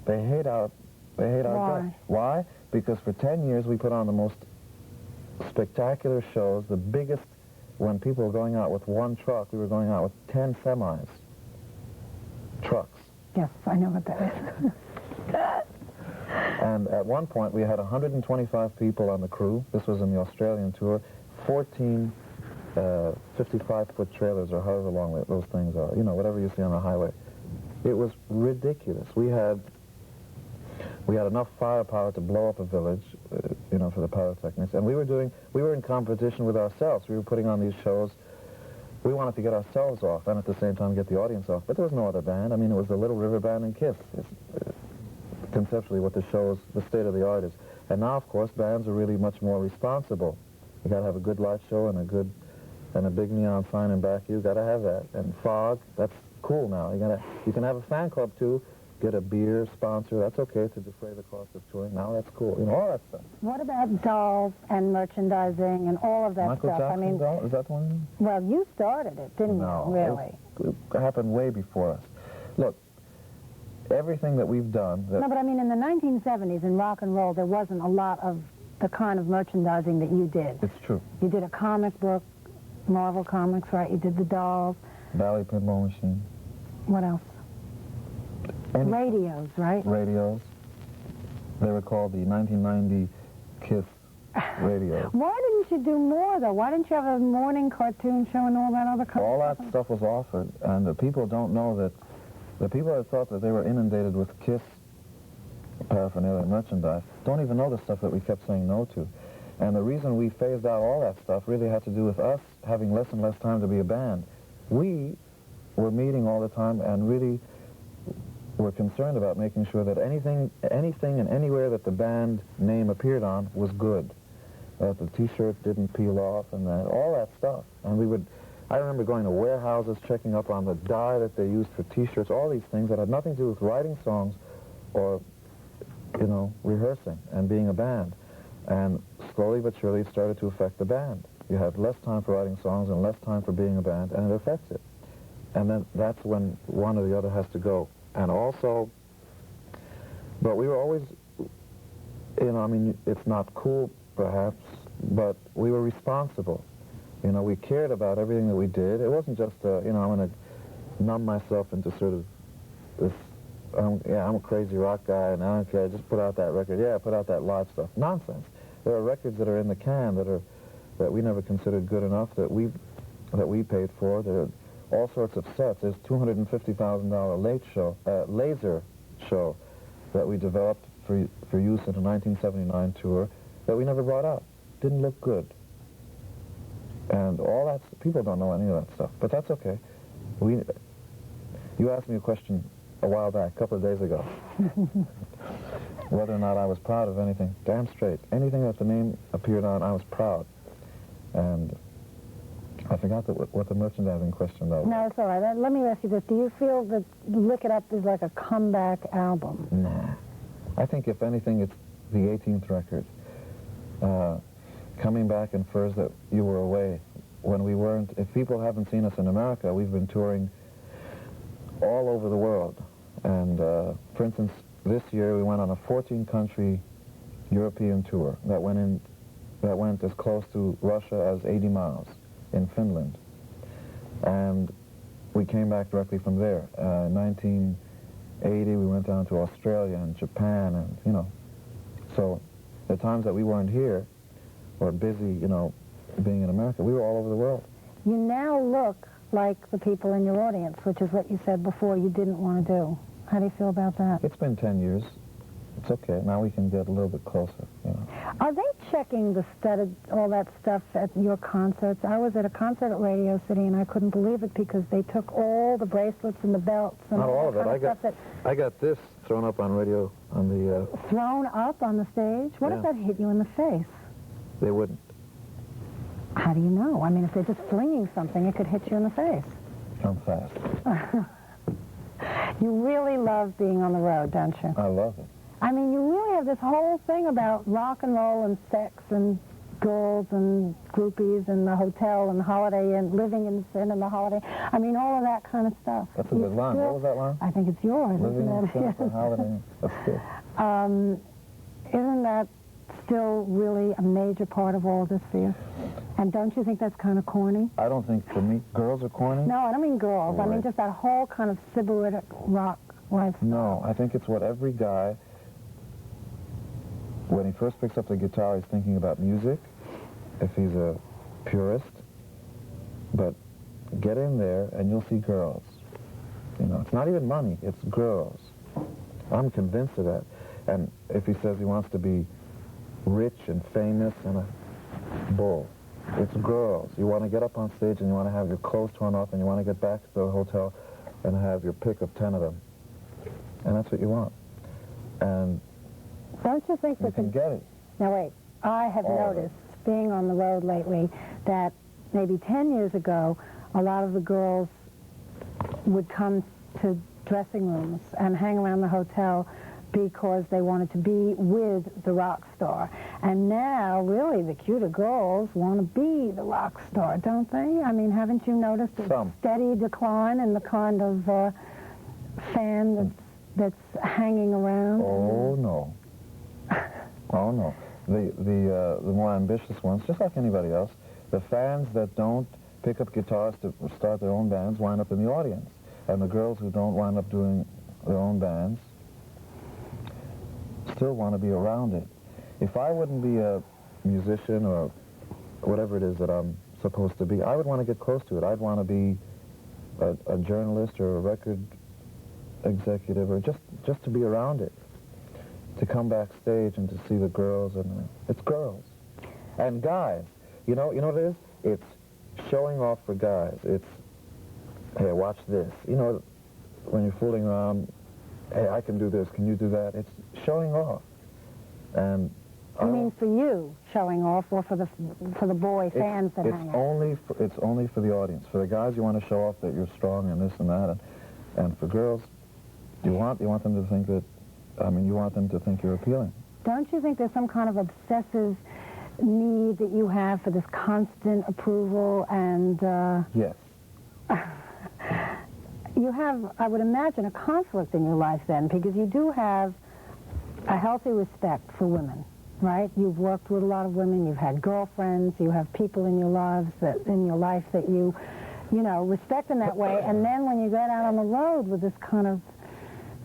They hate our guts. Why? Because for 10 years we put on the most spectacular shows, the biggest. When people were going out with one truck, we were going out with 10 semis. Trucks. Yes, I know what that is. And at one point, we had 125 people on the crew. This was in the Australian tour. 14 55-foot trailers, or however long those things are. Whatever you see on the highway. It was ridiculous. We had enough firepower to blow up a village, for the pyrotechnics. And we were in competition with ourselves. We were putting on these shows. We wanted to get ourselves off and at the same time get the audience off. But there was no other band. It was the Little River Band and KISS. It's conceptually what the show's, the state of the art is. And now, of course, bands are really much more responsible. You got to have a good light show and a big neon sign in back. You got to have that. And fog, that's cool now. You can have a fan club too, get a beer sponsor. That's okay to defray the cost of touring. Now that's cool. You know, all that stuff. What about dolls and merchandising and all of that Michael stuff? Jackson I mean, doll? Is that the one? well, you started it, didn't No, you? Really? It happened way before us. Look, everything that we've done... No, but I mean, in the 1970s, in rock and roll, there wasn't a lot of the kind of merchandising that you did. It's true. You did a comic book, Marvel Comics, right? You did the dolls. Bally pinball machine. What else? Radios, right? Radios. They were called the 1990 KISS radios. Why didn't you do more, though? Why didn't you have a morning cartoon show and all that other kind All of that stuff was offered, and the people don't know that the people that thought that they were inundated with KISS paraphernalia merchandise don't even know the stuff that we kept saying no to. And the reason we phased out all that stuff really had to do with us having less and less time to be a band. We were meeting all the time and really were concerned about making sure that anything and anywhere that the band name appeared on was good. That the T-shirt didn't peel off and that, all that stuff. And I remember going to warehouses, checking up on the dye that they used for T-shirts, all these things that had nothing to do with writing songs or, you know, rehearsing and being a band. And slowly but surely it started to affect the band. You had less time for writing songs and less time for being a band, and it affects it. And then that's when one or the other has to go. And also, but we were always, you know, I mean, it's not cool perhaps, but we were responsible. You know, we cared about everything that we did. It wasn't just, you know, I'm going to numb myself into sort of this, yeah, I'm a crazy rock guy and I don't care, just put out that record. Yeah, put out that live stuff. Nonsense. There are records that are in the can that we never considered good enough that we paid for. There are all sorts of sets. There's $250,000 laser show that we developed for use in a 1979 tour that we never brought out. Didn't look good. And all that, people don't know any of that stuff, but that's okay. You asked me a question a while back, a couple of days ago, whether or not I was proud of anything. Damn straight. Anything that the name appeared on, I was proud. And I forgot what the merchandising question was. No, it's all right. Let me ask you this. Do you feel that Lick It Up is like a comeback album? Nah. I think, if anything, it's the 18th record. Coming back infers that you were away when we weren't. If people haven't seen us in America, we've been touring all over the world. And, for instance, this year we went on a 14-country European tour that went as close to Russia as 80 miles in Finland. And we came back directly from there. In 1980, we went down to Australia and Japan, and, you know. So the times that we weren't here or busy, you know, being in America, we were all over the world. You now look like the people in your audience, which is what you said before you didn't want to do. How do you feel about that? It's been 10 years. It's okay. Now we can get a little bit closer, you know. Are they checking the studded, all that stuff at your concerts? I was at a concert at Radio City, and I couldn't believe it because they took all the bracelets and the belts and Not all of it. Kind of stuff I got this thrown up on radio on the... thrown up on the stage? What if that hit you in the face? They wouldn't. How do you know? I mean, if they're just flinging something, it could hit you in the face. I'm fast. You really love being on the road, don't you? I love it. I mean, you really have this whole thing about rock and roll and sex and girls and groupies and the hotel and holiday and living in sin and the holiday. I mean, all of that kind of stuff. That's a good line. What was that line? I think it's yours, Living isn't in it? sin and holiday. That's good. Isn't that still really a major part of all this for you? And don't you think that's kind of corny? I don't think, for me, girls are corny. No, I don't mean girls. Right. I mean just that whole kind of sybaritic rock lifestyle. No, I think it's what every guy, when he first picks up the guitar, he's thinking about music, if he's a purist. But get in there and you'll see girls. You know, it's not even money, it's girls. I'm convinced of that. And if he says he wants to be rich and famous and a bull, it's girls. You want to get up on stage and you want to have your clothes torn off and you want to get back to the hotel and have your pick of 10 of them. And that's what you want. And don't you think you that can get it. Now wait, I have noticed, being on the road lately, that maybe 10 years ago, a lot of the girls would come to dressing rooms and hang around the hotel because they wanted to be with the rock star. And now, really, the cuter girls want to be the rock star, don't they? I mean, haven't you noticed a steady decline in the kind of fan that's hanging around? Oh, no. Oh, no. The more ambitious ones, just like anybody else, the fans that don't pick up guitars to start their own bands wind up in the audience. And the girls who don't wind up doing their own bands still want to be around it. If I wouldn't be a musician or whatever it is that I'm supposed to be, I would want to get close to it. I'd want to be a journalist or a record executive, or just to be around it, to come backstage and to see the girls. And it's girls and guys. You know what it is? It's showing off for guys. It's, hey, watch this. You know, when you're fooling around, hey, I can do this, can you do that? It's showing off. And I mean, for you, showing off, or for the boy fans that hang out? It's only for the audience. For the guys, you want to show off that you're strong and this and that. And for girls, you want them to think that, you want them to think you're appealing. Don't you think there's some kind of obsessive need that you have for this constant approval and... Yes. You have, I would imagine, a conflict in your life then, because you do have a healthy respect for women, right? You've worked with a lot of women, you've had girlfriends, you have people in your life that you respect in that way, and then when you get out on the road with this kind of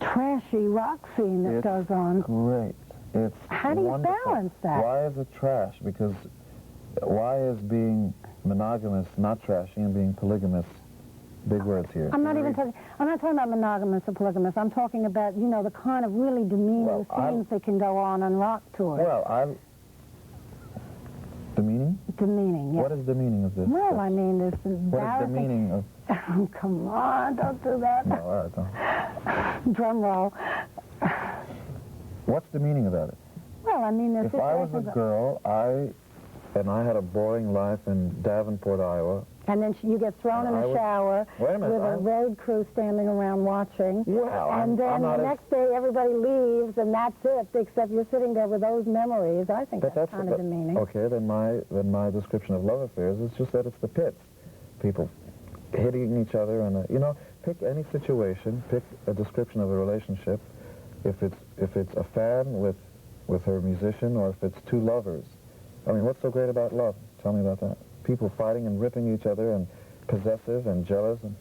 trashy rock scene that goes on. Great. It's How do you wonderful. balance that? Why is it trash? Because why is being monogamous not trashy and being polygamous? Big words here. I'm not talking about monogamous or polygamous. I'm talking about, the kind of really demeaning scenes that can go on rock tours. Well, demeaning? Demeaning, yes. What is the meaning of this? Well, I mean, there's embarrassing... What is the meaning of... Oh, come on, don't do that. No, all right, don't. Drum roll. What's the meaning about it? Well, I mean, there's... If I was a girl, I had a boring life in Davenport, Iowa... And then you get thrown in the shower with a road crew standing around watching. Well, and then the next day everybody leaves and that's it, except you're sitting there with those memories. I think that's kind of demeaning. Okay, then my description of love affairs is just that it's the pits. People hitting each other and, pick any situation, pick a description of a relationship. If it's a fan with her musician or if it's two lovers. I mean, what's so great about love? Tell me about that. People fighting and ripping each other and possessive and jealous. And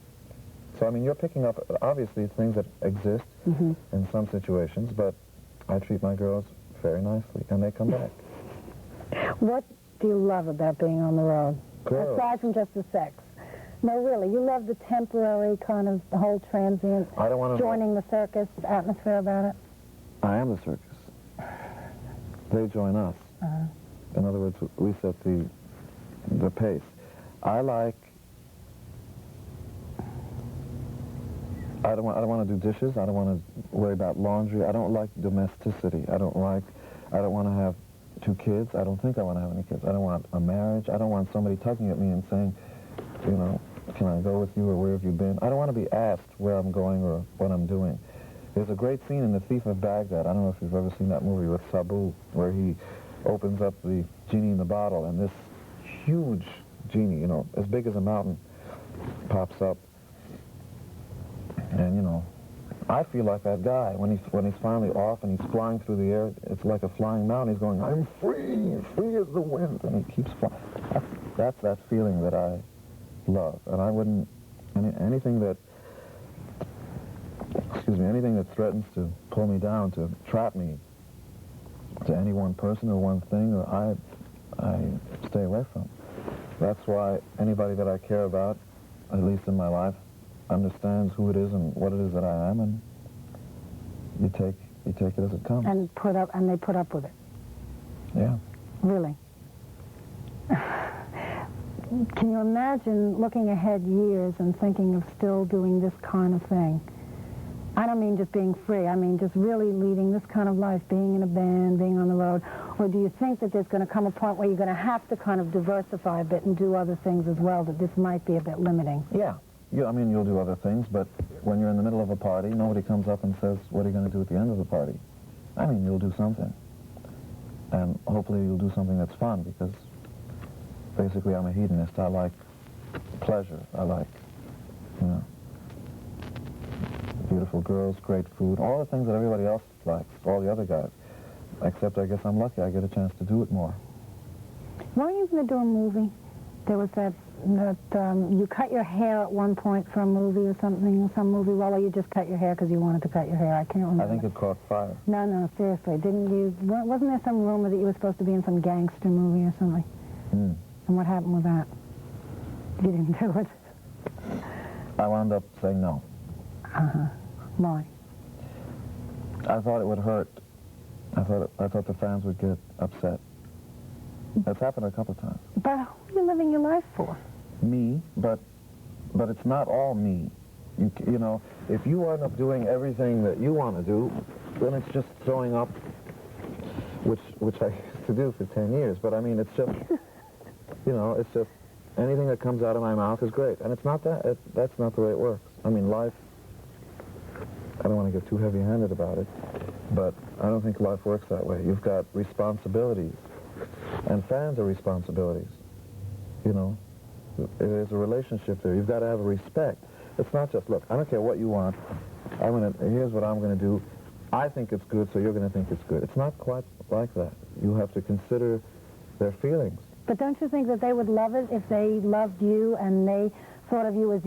so, you're picking up, obviously, things that exist in some situations, but I treat my girls very nicely, and they come back. What do you love about being on the road? Girls. Aside from just the sex. No, really, you love the temporary kind of, the whole transient, joining the circus atmosphere about it? I am the circus. They join us. In other words, we set the pace. I don't want to do dishes. I don't want to worry about laundry. I don't like domesticity. I don't want to have 2 kids. I don't think I want to have any kids. I don't want a marriage. I don't want somebody tugging at me and saying, can I go with you or where have you been? I don't want to be asked where I'm going or what I'm doing. There's a great scene in The Thief of Baghdad. I don't know if you've ever seen that movie with Sabu, where he opens up the genie in the bottle and this huge genie, as big as a mountain, pops up. And, I feel like that guy when he's finally off and he's flying through the air. It's like a flying mountain. He's going, I'm free, free as the wind, and he keeps flying. That's that feeling that I love. And I wouldn't, anything that threatens to pull me down, to trap me to any one person or one thing, or I stay away from. That's why anybody that I care about, at least in my life, understands who it is and what it is that I am, and you take it as it comes. And they put up with it. Yeah. Really. Can you imagine looking ahead years and thinking of still doing this kind of thing? I don't mean just being free. I mean just really leading this kind of life, being in a band, being on the road. Or do you think that there's going to come a point where you're going to have to kind of diversify a bit and do other things as well, that this might be a bit limiting? Yeah. I mean, you'll do other things, but when you're in the middle of a party, nobody comes up and says, what are you going to do at the end of the party? I mean, you'll do something. And hopefully you'll do something that's fun, because basically I'm a hedonist. I like pleasure. I like, beautiful girls, great food, all the things that everybody else likes, all the other guys. Except I guess I'm lucky. I get a chance to do it more. Weren't you going to do a movie? There was that you cut your hair at one point for a movie or something, some movie. Well, you just cut your hair because you wanted to cut your hair. I can't remember. I think it caught fire. No, seriously. Didn't you? Wasn't there some rumor that you were supposed to be in some gangster movie or something? And what happened with that? You didn't do it. I wound up saying no. Why? I thought it would hurt. I thought the fans would get upset. That's happened a couple of times. But who are you living your life for? Me, but it's not all me. You know, if you end up doing everything that you want to do, then it's just throwing up, which I used to do for 10 years. But I mean, it's just, it's just anything that comes out of my mouth is great. And it's not that. That's not the way it works. I mean, life, I don't want to get too heavy-handed about it, but I don't think life works that way. You've got responsibilities, and fans are responsibilities. There's a relationship there. You've got to have a respect. It's not just, look, I don't care what you want. Here's what I'm going to do. I think it's good, so you're going to think it's good. It's not quite like that. You have to consider their feelings. But don't you think that they would love it if they loved you and they thought of you as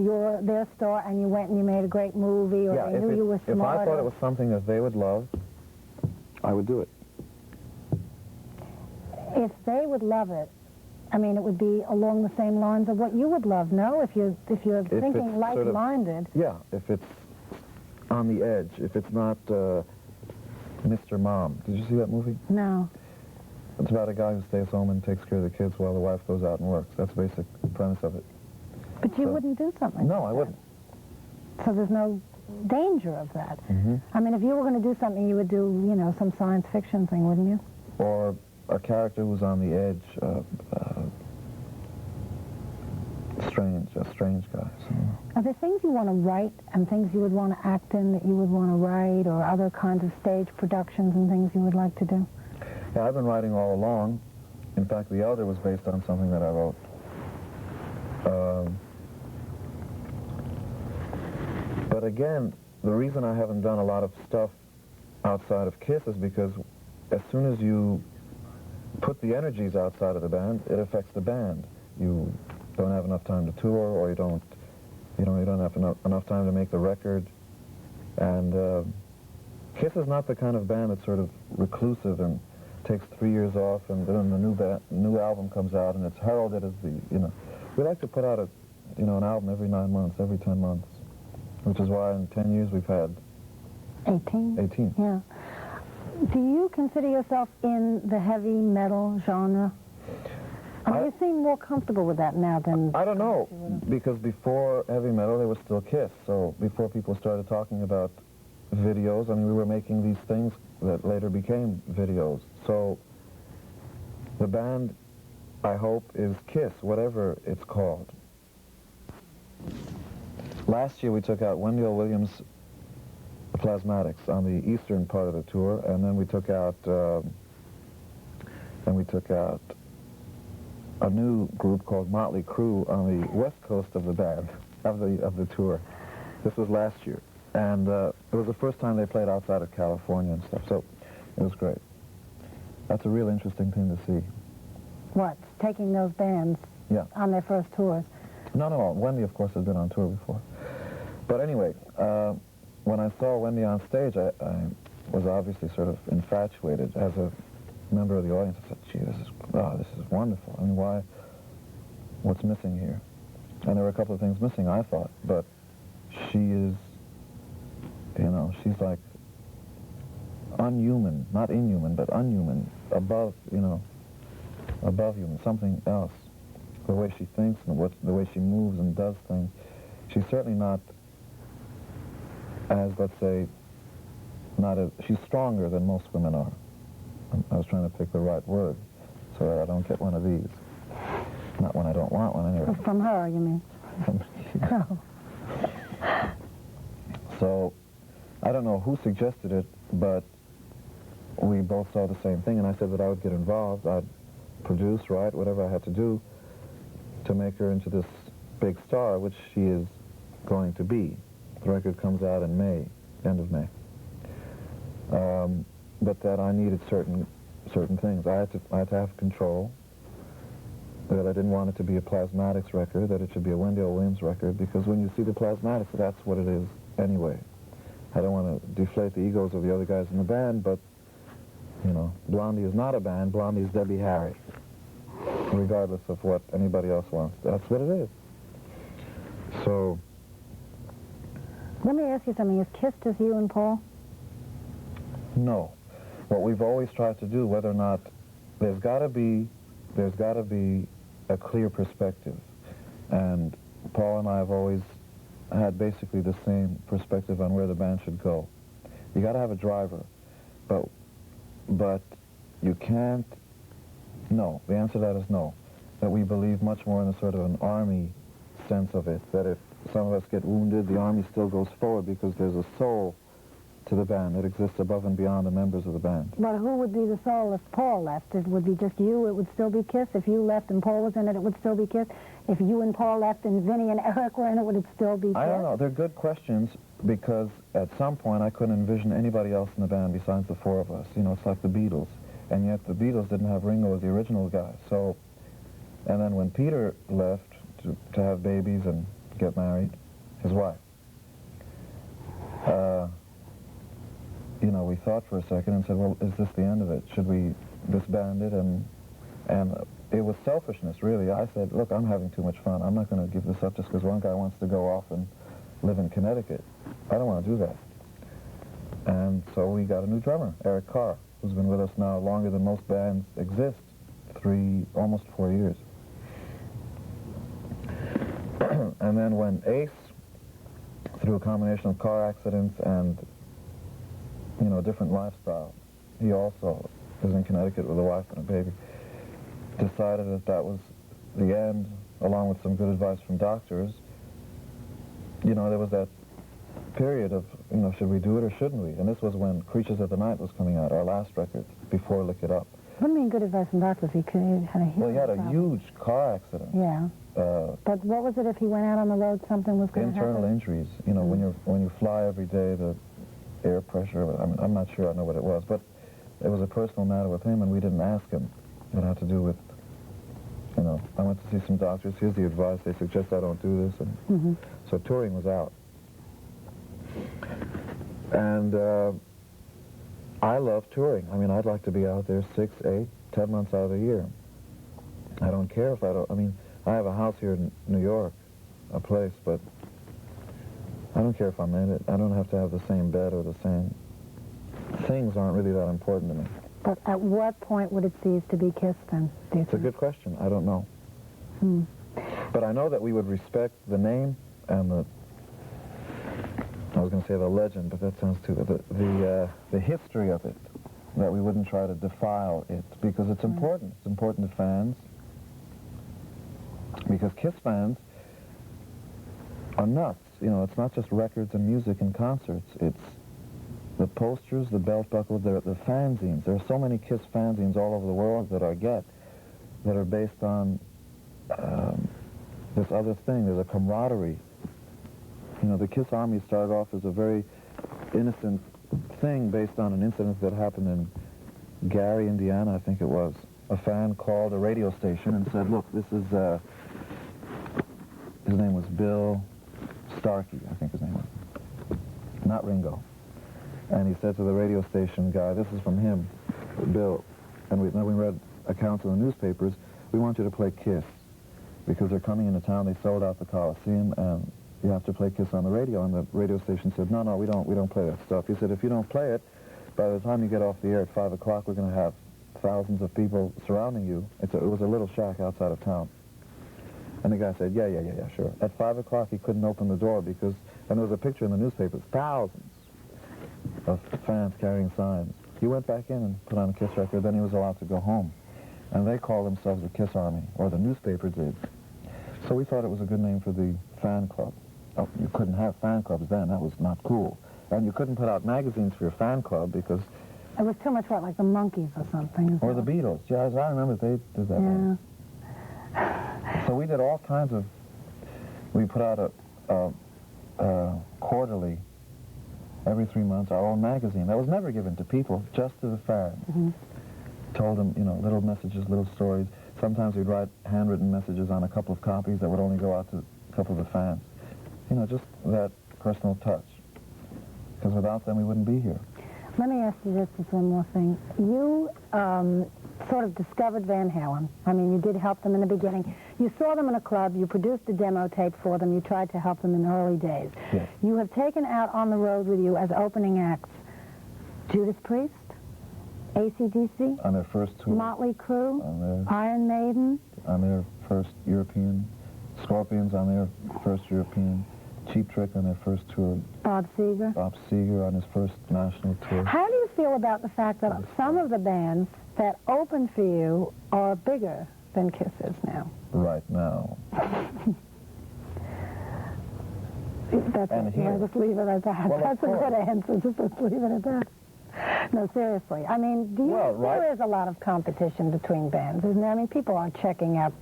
their star and you went and you made a great movie, or they knew you were smart? If I thought it was something that they would love, I would do it. If they would love it, I mean, it would be along the same lines of what you would love, no? If you're thinking like-minded. Yeah, if it's on the edge, if it's not Mr. Mom. Did you see that movie? No. It's about a guy who stays home and takes care of the kids while the wife goes out and works. That's the basic premise of it. But you wouldn't do something No, like I wouldn't. So there's no danger of that. I mean, if you were going to do something, you would do, some science fiction thing, wouldn't you? Or a character who's on the edge, a strange guy. So. Are there things you want to write and things you would want to act in that you would want to write, or other kinds of stage productions and things you would like to do? Yeah, I've been writing all along. In fact, The Elder was based on something that I wrote. But again, the reason I haven't done a lot of stuff outside of KISS is because as soon as you put the energies outside of the band, it affects the band. You don't have enough time to tour, or you don't have enough time to make the record. And KISS is not the kind of band that's sort of reclusive and takes 3 years off, and then the new album comes out, and it's heralded as we like to put out an album every 9 months, every 10 months, which is why in 10 years we've had 18. 18. Yeah. Do you consider yourself in the heavy metal genre? I mean, you seem more comfortable with that now than... I don't know, because before heavy metal, there was still KISS. So before people started talking about videos, I mean, we were making these things that later became videos. So the band, I hope, is KISS, whatever it's called. Last year, we took out Wendell Williams' Plasmatics on the eastern part of the tour, and then we took out a new group called Motley Crue on the west coast of the band, of the tour. This was last year, and it was the first time they played outside of California and stuff, so it was great. That's a real interesting thing to see. What, taking those bands on their first tours? No, Wendy, of course, has been on tour before. But anyway, when I saw Wendy on stage, I was obviously sort of infatuated. As a member of the audience, I said, gee, this is wonderful. I mean, what's missing here? And there were a couple of things missing, I thought, but she is, she's like unhuman, not inhuman, but unhuman, above human, something else. The way she thinks and the way she moves and does things. She's certainly not as, let's say, she's stronger than most women are. I was trying to pick the right word so that I don't get one of these. Not when I don't want one, anyway. From her, you mean? Oh. So I don't know who suggested it, but we both saw the same thing, and I said that I would get involved. I'd produce, write, whatever I had to do to make her into this big star, which she is going to be. The record comes out in May, end of May. But that I needed certain things. I had to have control. That I didn't want it to be a Plasmatics record, that it should be a Wendy O. Williams record, because when you see the Plasmatics, that's what it is anyway. I don't want to deflate the egos of the other guys in the band, but, you know, Blondie is not a band. Blondie is Debbie Harry, regardless of what anybody else wants. That's what it is. So... Let me ask you something. Is KISS just you and Paul? No. What we've always tried to do, whether or not there's got to be a clear perspective. And Paul and I have always had basically the same perspective on where the band should go. You got to have a driver, but you can't. No, the answer to that is no. That we believe much more in a sort of an army sense of it. That if some of us get wounded, the army still goes forward because there's a soul to the band that exists above and beyond the members of the band. But who would be the soul if Paul left? It would be just you, it would still be KISS. If you left and Paul was in it, it would still be KISS. If you and Paul left and Vinny and Eric were in it, would it still be KISS? I don't know. They're good questions because at some point I couldn't envision anybody else in the band besides the four of us. You know, it's like the Beatles. And yet the Beatles didn't have Ringo as the original guy. So, and then when Peter left to have babies and get married, his wife, you know, we thought for a second and said, well, is this the end of it? Should we disband it? And it was selfishness, really. I said, look, I'm having too much fun. I'm not going to give this up just because one guy wants to go off and live in Connecticut. I don't want to do that. And so we got a new drummer, Eric Carr, who's been with us now longer than most bands exist, almost 4 years. And then when Ace, through a combination of car accidents and, you know, a different lifestyle, he also is in Connecticut with a wife and a baby, decided that that was the end, along with some good advice from doctors. You know, there was that period of, you know, should we do it or shouldn't we? And this was when Creatures of the Night was coming out, our last record, before Lick It Up. What do you mean good advice from doctors? He had a Well, he had a huge car accident. Yeah. But what was it if he went out on the road, something was going to happen? Internal injuries. You know, when you fly every day, the air pressure, I'm not sure I know what it was, but it was a personal matter with him, and we didn't ask him. It had to do with, you know, I went to see some doctors. Here's the advice. They suggest I don't do this. And so touring was out. And I love touring. I mean, I'd like to be out there 6, 8, 10 months out of the year. I don't care if I don't, I mean, I have a house here in New York, a place, but I don't care if I'm in it. I don't have to have the same bed or the same... Things aren't really that important to me. But at what point would it cease to be KISS then, do you It's a good question. I don't know. But I know that we would respect the name and I was going to say the legend, but that sounds too... The history of it, that we wouldn't try to defile it, because it's important. It's important to fans. Because KISS fans are nuts. You know, it's not just records and music and concerts. It's the posters, the belt buckles, the fanzines. There are so many KISS fanzines all over the world that I get that are based on this other thing. There's a camaraderie. You know, the KISS Army started off as a very innocent thing based on an incident that happened in Gary, Indiana, I think it was. A fan called a radio station and said, look, this is, his name was Bill Starkey, I think his name was, not Ringo. And he said to the radio station guy, this is from him, Bill, and then we read accounts in the newspapers, we want you to play KISS, because they're coming into town, they sold out the Coliseum, and you have to play KISS on the radio. And the radio station said, no, we don't play that stuff. He said, if you don't play it, by the time you get off the air at 5 o'clock, we're going to have thousands of people surrounding you. It was a little shack outside of town. And the guy said, yeah, sure. At 5 o'clock, he couldn't open the door because, and there was a picture in the newspapers, thousands of fans carrying signs. He went back in and put on a KISS record, then he was allowed to go home. And they called themselves the KISS Army, or the newspaper did. So we thought it was a good name for the fan club. you couldn't have fan clubs then. That was not cool. And you couldn't put out magazines for your fan club because... It was too much, what, like the Monkees or something? Or the Beatles. Yeah, I remember they did that. Yeah. So we did all kinds of... We put out a quarterly, every 3 months, our own magazine. That was never given to people, just to the fans. Mm-hmm. Told them, you know, little messages, little stories. Sometimes we'd write handwritten messages on a couple of copies that would only go out to a couple of the fans. You know, just that personal touch. Because without them, we wouldn't be here. Let me ask you just one more thing. You sort of discovered Van Halen. I mean, you did help them in the beginning. You saw them in a club. You produced a demo tape for them. You tried to help them in the early days. Yes. You have taken out on the road with you as opening acts Judas Priest, AC/DC, On their first tour. Motley Crue, On Iron Maiden. their first European. Scorpions on their first European. Cheap Trick on their first tour. Bob Seger. Bob Seger on his first national tour. How do you feel about the fact that some of the bands that opened for you are bigger than Kiss is now? Right now. That's And it. here. I'll just leave it at that. Well, of That's a good course. answer. Just let's leave it at that. No, seriously. I mean, there is a lot of competition between bands, isn't there? I mean, people are checking out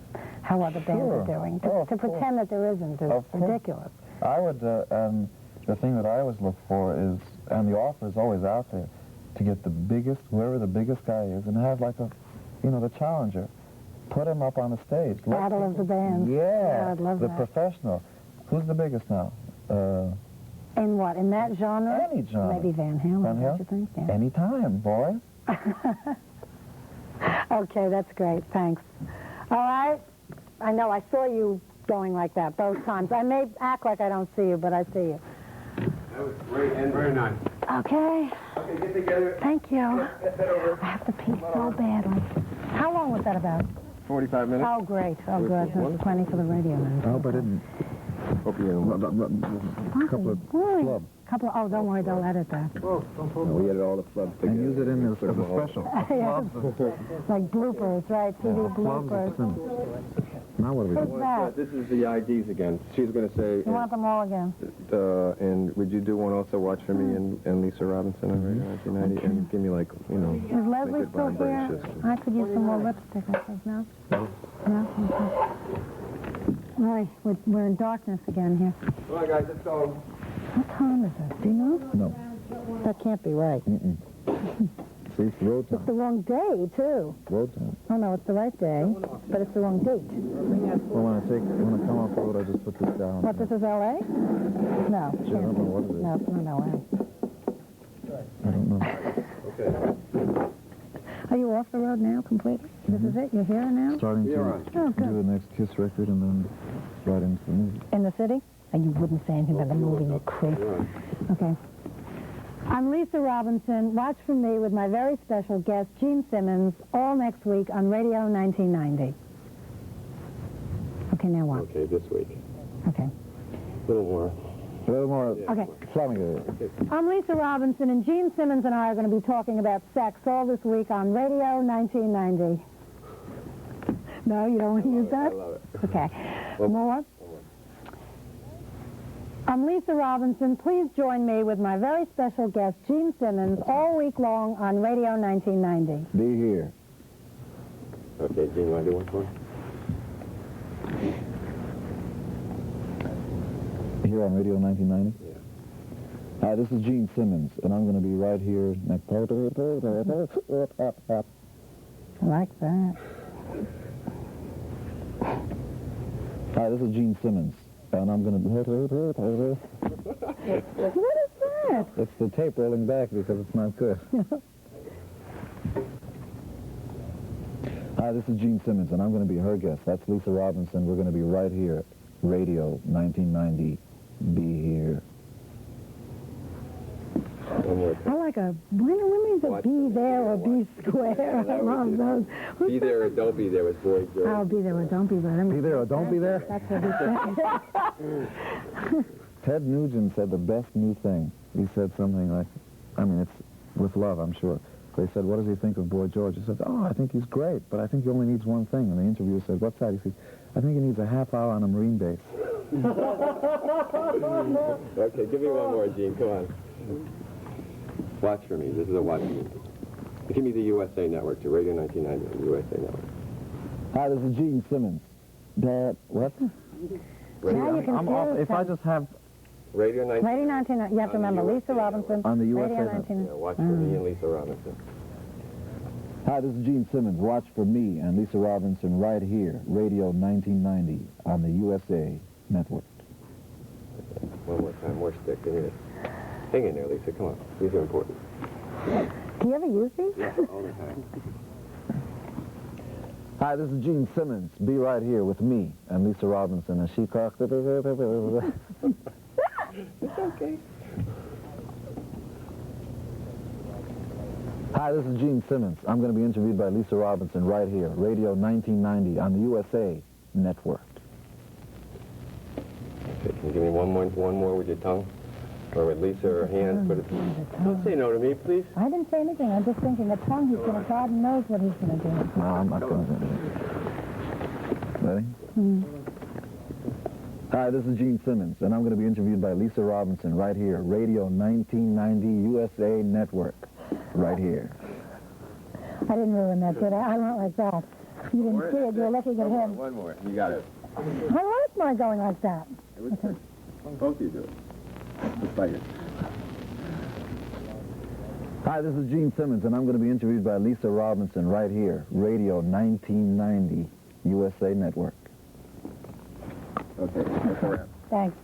how other bands are Sure. doing. Oh, To of course. pretend that there isn't is Of course. ridiculous. I would, and the thing that I always look for is, and the offer is always out there, to get the biggest, whoever the biggest guy is, and have like a, you know, the challenger. Put him up on the stage. Let Battle of the bands. Yeah, Yeah, I'd love the that. professional. Who's the biggest now? In what? In that genre? Any genre. Maybe Van Halen, Van don't Halen? you think? Yeah. Anytime, boy. Okay, that's great. Thanks. All right. I know I saw you going like that both times. I may act like I don't see you, but I see you. That was great and very nice. Okay. Okay, get together. Thank you. Head over. I have to pee so badly. How long was that about? 45 minutes. Oh, great. Oh, good. That's plenty for the radio I hope I didn't. Hope you A couple of Really? flub. Oh, don't worry. They'll edit that. we had all the flubs together. And use it in as a special. Yes. Like bloopers, right? TV bloopers. Now what do we Who's do? that? This is the IDs again. She's going to say, You want them all again? and would you do one also, Watch for Me and Lisa Robinson on Radio 1990? And give me like, you know, Is Leslie Make still Goodbye, here? British Sister. I could use some more lipstick, I think. No? No? Okay. All right, we're in darkness again here. Come on, guys, let's go. What time is it? Do you know? No. That can't be right. See, it's road It's time. the wrong day, too. Road time. Oh, no, it's the right day, but it's the wrong date. Well, when I come off the road, I just put this down. What, this is L.A.? No. Gee, I don't know what it is. No, it's not L.A. I don't know. Are you off the road now completely? This is it? You're here now? Starting You're to on. Oh, do good. the next Kiss record and then right into the movie. In the city? And you wouldn't say anything about the movie, you creep. Okay. I'm Lisa Robinson. Watch for me with my very special guest, Gene Simmons, all next week on Radio 1990. Okay, now what? Okay, this week. Okay. A little more. A little more Okay. flamingo. I'm Lisa Robinson, and Gene Simmons and I are going to be talking about sex all this week on Radio 1990. No, you don't want to use that? I love it. Okay. More? I'm Lisa Robinson. Please join me with my very special guest, Gene Simmons, all week long on Radio 1990. Be here. Okay, Gene, want to do one for me? Here on Radio 1990? Yeah. Hi, this is Gene Simmons, and I'm going to be right here next... I like that. Hi, this is Gene Simmons, and I'm going to... What is that? It's the tape rolling back because it's not good. Hi, this is Gene Simmons, and I'm going to be her guest. That's Lisa Robinson. We're going to be right here, Radio 1990. Be here. One more. I like a... When is it Watch be for there me. or be square? I love those. Be there or don't be there with Boy George. I'll be there or don't be there. Be there or don't be there? That's what he said. Ted Nugent said the best new thing. He said something like, I mean, it's with love, I'm sure. They said, what does he think of Boy George? He said, oh, I think he's great, but I think he only needs one thing. And the interviewer said, what's that? He said, I think he needs a half hour on a Marine base. Okay, give me one more, Gene. Come on. Watch for me. This is a watch for me. Give me the USA Network, to Radio 1990 on the USA Network. Hi, this is Gene Simmons. Dad, what? Now you can I'm off. If I just have Radio 1990. Radio 1990. You have to remember Lisa Robinson. on the USA Radio Network. 1990. Yeah, watch for me and Lisa Robinson. Hi, this is Gene Simmons. Watch for me and Lisa Robinson right here, Radio 1990 on the USA Network. Okay. One more time, more stick. Hang in there, Lisa. Come on. These are important. Do you ever use these? Yeah, all the time. Hi, this is Gene Simmons. Be right here with me and Lisa Robinson as she talks. It's okay. Hi, this is Gene Simmons. I'm going to be interviewed by Lisa Robinson right here, Radio 1990 on the USA Network. Okay, can you give me one more with your tongue? Or with Lisa or her hands? Don't say no to me, please. I didn't say anything. I'm just thinking the tongue he's going to, God knows what he's going to do. No, I'm not going to do it. Ready? Hi, this is Gene Simmons, and I'm going to be interviewed by Lisa Robinson right here, Radio 1990 USA Network, right here. I didn't ruin that, did I? I went like that. You didn't see it. You were looking at him. One more. You got it. I like my going like that. It was good. Both of you do it. Let's fight it. Hi, this is Gene Simmons, and I'm going to be interviewed by Lisa Robinson right here, Radio 1990 USA Network. Okay, that's a wrap. Thanks.